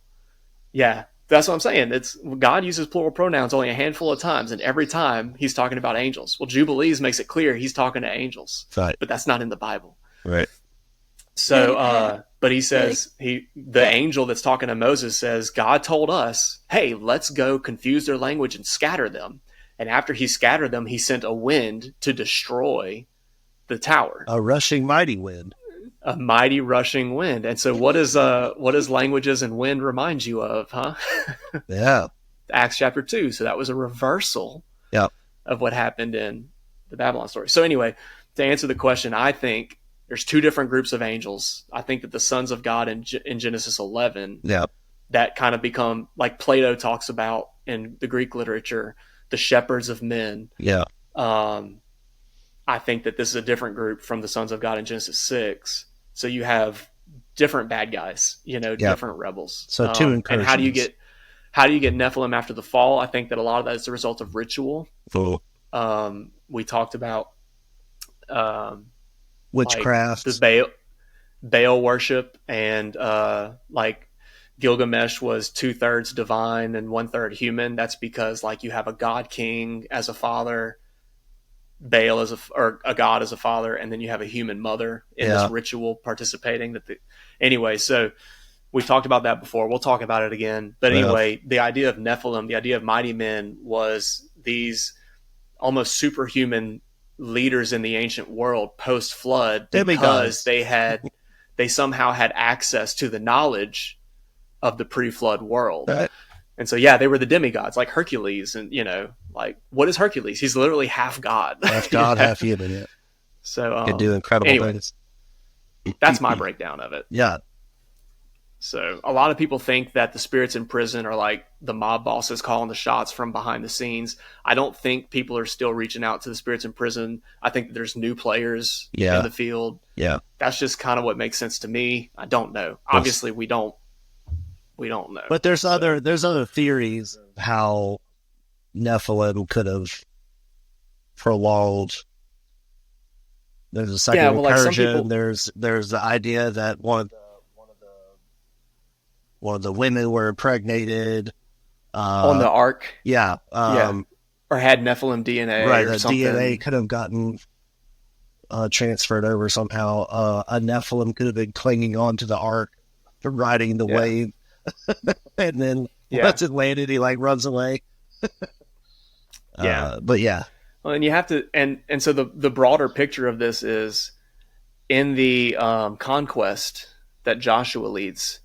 Yeah, that's what I'm saying. God uses plural pronouns only a handful of times, and every time he's talking about angels. Well, Jubilees makes it clear he's talking to angels. Right. But that's not in the Bible. Right. So, but he says, the angel that's talking to Moses says, God told us, hey, let's go confuse their language and scatter them. And after he scattered them, he sent a wind to destroy the tower. A rushing mighty wind. A mighty rushing wind. And so what does languages and wind remind you of, huh? Yeah. Acts chapter 2. So that was a reversal of what happened in the Babylon story. So anyway, to answer the question, I think there's two different groups of angels. I think that the sons of God in Genesis 11, that kind of become, like Plato talks about in the Greek literature, the shepherds of men. Yeah. I think that this is a different group from the sons of God in Genesis 6. So you have different bad guys, different rebels. So two incursions. And how do you get Nephilim after the fall? I think that a lot of that is the result of ritual. We talked about witchcraft, like the Baal worship, and like Gilgamesh was 2/3 divine and 1/3 human. That's because like you have a god king as a father, Baal as a god as a father, and then you have a human mother in this ritual participating. Anyway, so we've talked about that before. We'll talk about it again. But anyway, the idea of Nephilim, the idea of mighty men, was these almost superhuman leaders in the ancient world post flood, because they somehow had access to the knowledge of the pre-flood world. And so, they were the demigods, like Hercules. And, like, what is Hercules? He's literally half God. Half God, half human, yeah. So, could do incredible things. That's my breakdown of it. Yeah. So, a lot of people think that the spirits in prison are like the mob bosses calling the shots from behind the scenes. I don't think people are still reaching out to the spirits in prison. I think that there's new players in the field. Yeah. That's just kind of what makes sense to me. I don't know. Obviously, we don't know. But there's other theories of how Nephilim could have prolonged There's a Yeah, second well, like some incursion. people There's the idea that one of the women were impregnated. on the ark, Yeah. yeah, or had Nephilim DNA Right. or The DNA something. could have gotten transferred over somehow. A Nephilim could have been clinging on to the ark, riding the Yeah, wave, and then yeah, once it landed, he like runs away. yeah. But yeah, Well, and you have to, and so the broader picture of this is in the conquest that Joshua leads.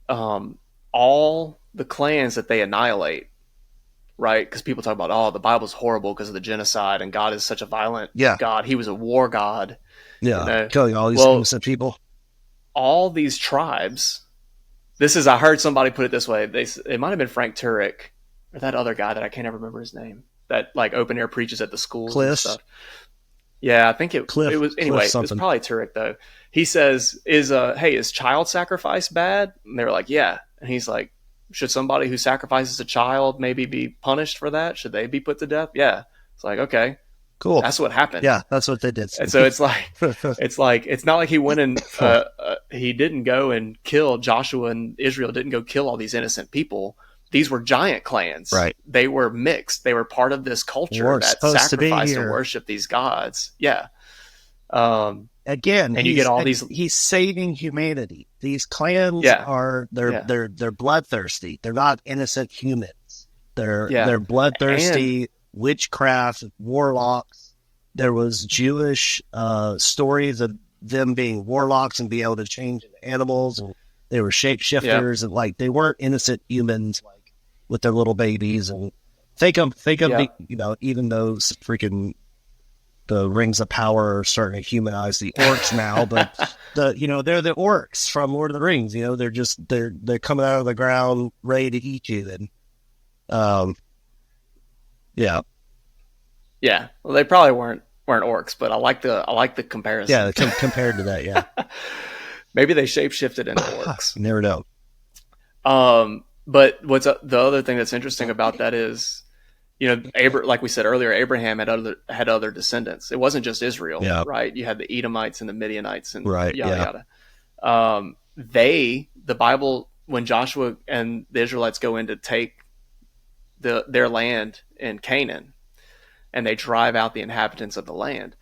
Um, all the clans that they annihilate, right? Because people talk about, oh, the Bible's horrible because of the genocide, and God is such a violent yeah, God. He was a war God, you yeah, know. killing all these Well, innocent people. all these tribes. This is, I heard somebody put it this way. It might have been Frank Turek or that other guy that I can't ever remember his name. That like open air preaches at the schools and Cliffs, stuff. Yeah, I think it was Cliff anyway. It was something. probably Turek though. He says, hey, is child sacrifice bad?" And they were like, "Yeah." And he's like, "Should somebody who sacrifices a child maybe be punished for that? Should they be put to death?" Yeah. It's like, okay, Cool. that's what happened. Yeah, that's what they did. And so it's not like he went and he didn't go and kill Joshua and Israel didn't go kill all these innocent people. These were giant clans. Right. They were mixed. They were part of this We culture weren't that supposed to be sacrificed and here. worshiped these gods. Yeah. Um, Again, and you get all these. he's saving humanity. These clans Yeah. are Yeah. they're bloodthirsty. They're not innocent humans. Yeah. They're And bloodthirsty witchcraft warlocks. There was Jewish stories of them being warlocks and being able to change into animals, and they were yeah. shapeshifters, and like they weren't innocent humans like with their little babies. And think of Yeah. the, even those freaking the rings of power are starting to humanize the orcs now, but they're the orcs from Lord of the Rings. They're coming out of the ground ready to eat you. And yeah, Yeah. Well, they probably weren't orcs, but I like the comparison. yeah, compared to that, yeah. Maybe they shapeshifted into orcs. You never know. But what's the other thing that's interesting about that is, like we said earlier, Abraham had other descendants. It wasn't just Israel, Yeah, right? You had the Edomites and the Midianites and right, yada yeah, yada. The Bible, when Joshua and the Israelites go in to take their land in Canaan, and they drive out the inhabitants of the land,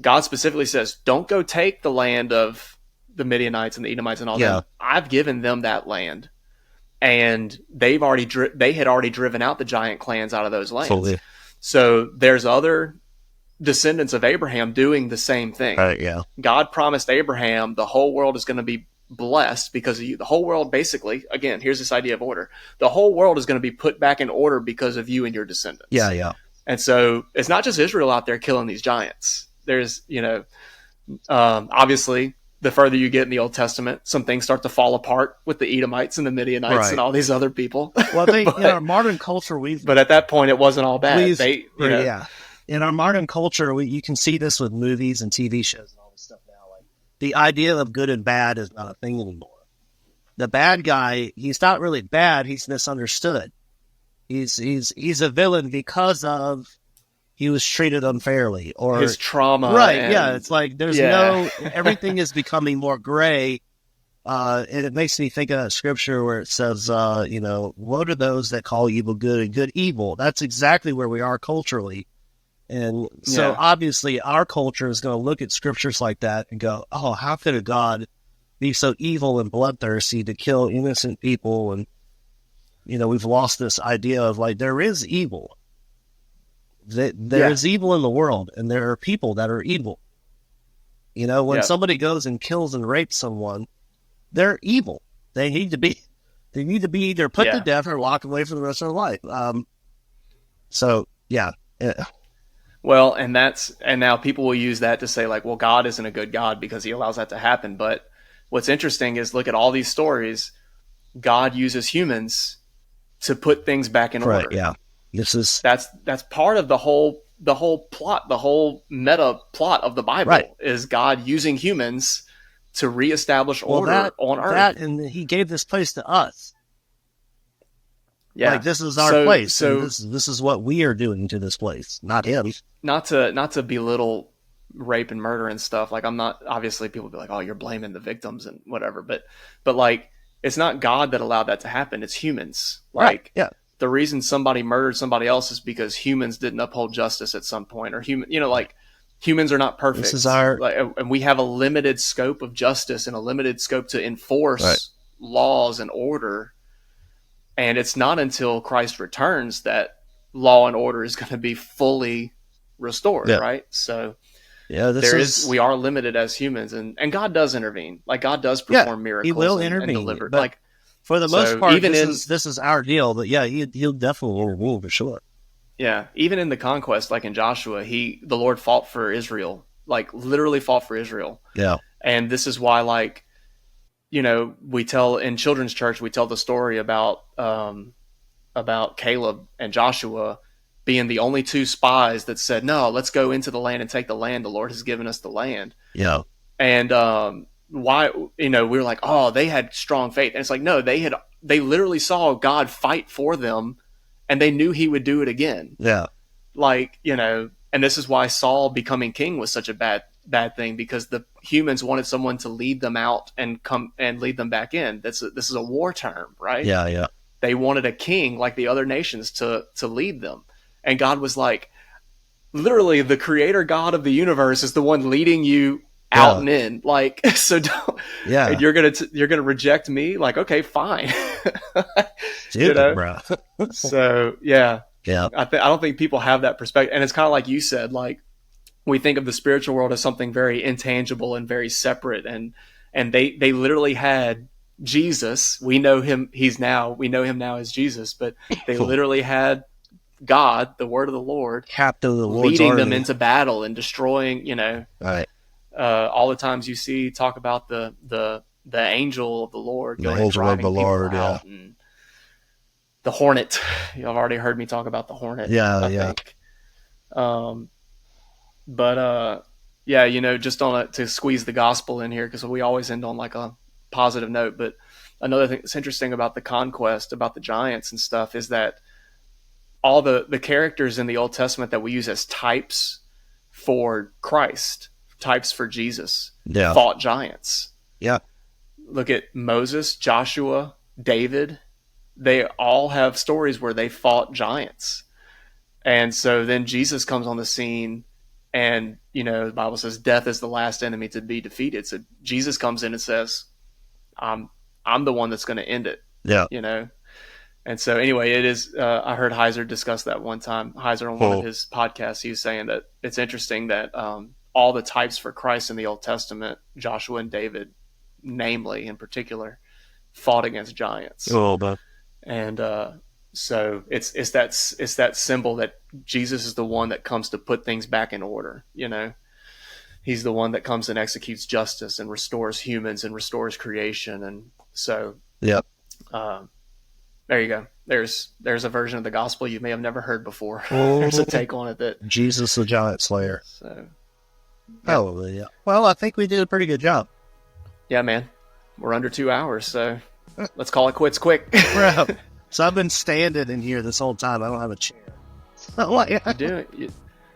God specifically says, "Don't go take the land of the Midianites and the Edomites and all yeah, them. I've given them that land." And they had already driven out the giant clans out of those lands. fully. So there's other descendants of Abraham doing the same thing. Right, yeah, God promised Abraham the whole world is going to be blessed because of you. The whole world, basically, again, here's this idea of order. The whole world is going to be put back in order because of you and your yeah, descendants. yeah, And so it's not just Israel out there killing these giants. There's, obviously, the further you get in the Old Testament, some things start to fall apart with the Edomites and the Midianites and right. all these other people. Well, in but, our modern culture, but at that point, it wasn't all bad. yeah, in our modern culture, you can see this with movies and TV shows and all this stuff now. Like the idea of good and bad is not a thing anymore. The bad guy, he's not really bad; he's misunderstood. He's a villain because of he was treated unfairly or his trauma. right. Yeah, it's like there's yeah. everything is becoming more gray. And it makes me think of that scripture where it says, woe to those that call evil good and good evil. That's exactly where we are culturally. And so obviously our culture is going to look at scriptures like that and go, oh, how could a God be so evil and bloodthirsty to kill innocent people? And, we've lost this idea of like, there is evil. There is evil in the world, and there are people that are evil. When somebody goes and kills and rapes someone, they're evil. They need to be either put to death or locked away for the rest of their life. So yeah. Well, and now people will use that to say like, well, God isn't a good God because he allows that to happen. But what's interesting is look at all these stories. God uses humans to put things back in order. Right. Yeah. That's part of the whole plot, the whole meta plot of the Bible is God using humans to reestablish order on earth. And he gave this place to us. Yeah. Like this is our place. So this is what we are doing to this place, not him. Not to belittle rape and murder and stuff. Like, I'm not, obviously people be like, oh, you're blaming the victims and whatever, but like, it's not God that allowed that to happen. It's humans. Right. Like, Yeah. the reason somebody murdered somebody else is because humans didn't uphold justice at some point, or like, humans are not perfect. This is our, like, and we have a limited scope of justice and a limited scope to enforce right. laws and order. And it's not until Christ returns that law and order is going to be fully restored. Yeah. Right. So yeah, we are limited as humans, and God does intervene. Like, God does perform miracles. He will intervene and deliver. But like, for the most part, this is our deal. But yeah, he'll definitely rule for sure. Yeah, even in the conquest, like in Joshua, the Lord fought for Israel, like literally fought for Israel. Yeah. And this is why, like, we tell in children's church, we tell the story about Caleb and Joshua being the only two spies that said, no, let's go into the land and take the land. The Lord has given us the land. Yeah. And why, we were like, oh, they had strong faith. And it's like, no, they literally saw God fight for them, and they knew he would do it again. Yeah. Like, and this is why Saul becoming king was such a bad thing, because the humans wanted someone to lead them out and come and lead them back in. This is a war term, right? Yeah. Yeah. They wanted a king like the other nations to lead them. And God was like, literally, the creator God of the universe is the one leading you out and in. Like, so don't, and you're gonna reject me? Like, okay, fine. Dude, bro. So yeah. Yeah. I don't think people have that perspective. And it's kind of like you said, like, we think of the spiritual world as something very intangible and very separate. And they literally had Jesus. We know him now as Jesus, but they literally had God, the word of the Lord, captain of the Lord's leading army, them into battle and destroying, right. All the times you see talk about the angel of the Lord going and driving people out, and the hornet. You've already heard me talk about the hornet. I think. But just to squeeze the gospel in here, because we always end on like a positive note. But another thing that's interesting about the conquest, about the giants and stuff, is that all the characters in the Old Testament that we use as types for Christ, types for Jesus, fought giants. Yeah. Look at Moses, Joshua, David. They all have stories where they fought giants. And so then Jesus comes on the scene, and, the Bible says death is the last enemy to be defeated. So Jesus comes in and says, I'm the one that's going to end it. Yeah. And so anyway, it is, I heard Heiser discuss that one time. Heiser on one of his podcasts, he was saying that it's interesting that all the types for Christ in the Old Testament, Joshua and David, namely in particular, fought against giants. And so it's that symbol that Jesus is the one that comes to put things back in order. He's the one that comes and executes justice and restores humans and restores creation. And so, there you go. There's a version of the gospel you may have never heard before. There's a take on it that Jesus the giant slayer. So, hallelujah. Well, I think we did a pretty good job. Yeah, man. We're under 2 hours, so let's call it quits quick. So I've been standing in here this whole time. I don't have a chair.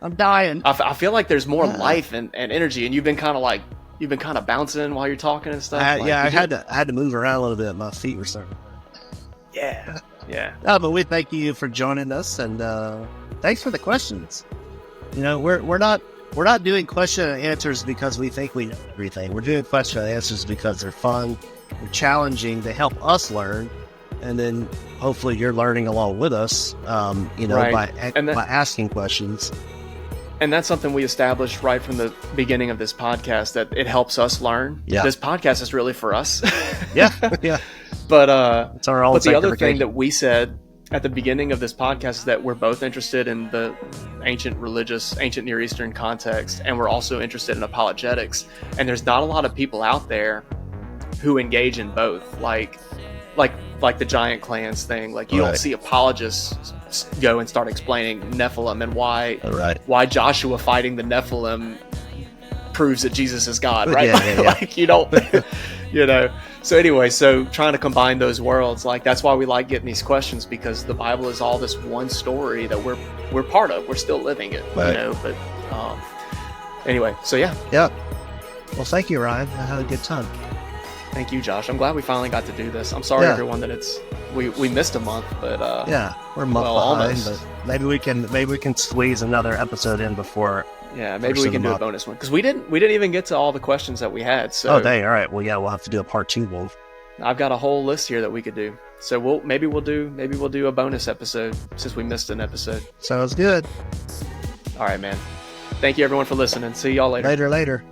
I'm dying. I feel like there's more life and energy, and you've been kind of bouncing while you're talking and stuff. I had to move around a little bit. My feet were starting. Yeah. But we thank you for joining us, and thanks for the questions. We're not doing question and answers because we think we know everything. We're doing question and answers because they're fun, they're challenging, they help us learn, and then hopefully you're learning along with us. By asking questions. And that's something we established right from the beginning of this podcast, that it helps us learn. Yeah. This podcast is really for us. Yeah. But it's our own but the other thing that we said at the beginning of this podcast is that we're both interested in the ancient Near Eastern context, and we're also interested in apologetics. And there's not a lot of people out there who engage in both, like the giant clans thing. Like, you don't see apologists go and start explaining Nephilim and why Joshua fighting the Nephilim proves that Jesus is God, right? Yeah. Like, you don't, So anyway, trying to combine those worlds, like, that's why we like getting these questions, because the Bible is all this one story that we're part of. We're still living it, right. But Anyway, so yeah. Yeah. Well, thank you, Ryan. I had a good time. Thank you, Josh. I'm glad we finally got to do this. I'm sorry, everyone, that we missed a month, but yeah, we're a month behind. Almost. But maybe we can squeeze another episode in before. Yeah, maybe we can do a bonus one because we didn't even get to all the questions that we had. So dang! All right. Well, yeah, we'll have to do a part 2 one. I've got a whole list here that we could do. So we'll do a bonus episode since we missed an episode. Sounds good. All right, man. Thank you, everyone, for listening. See y'all later. Later.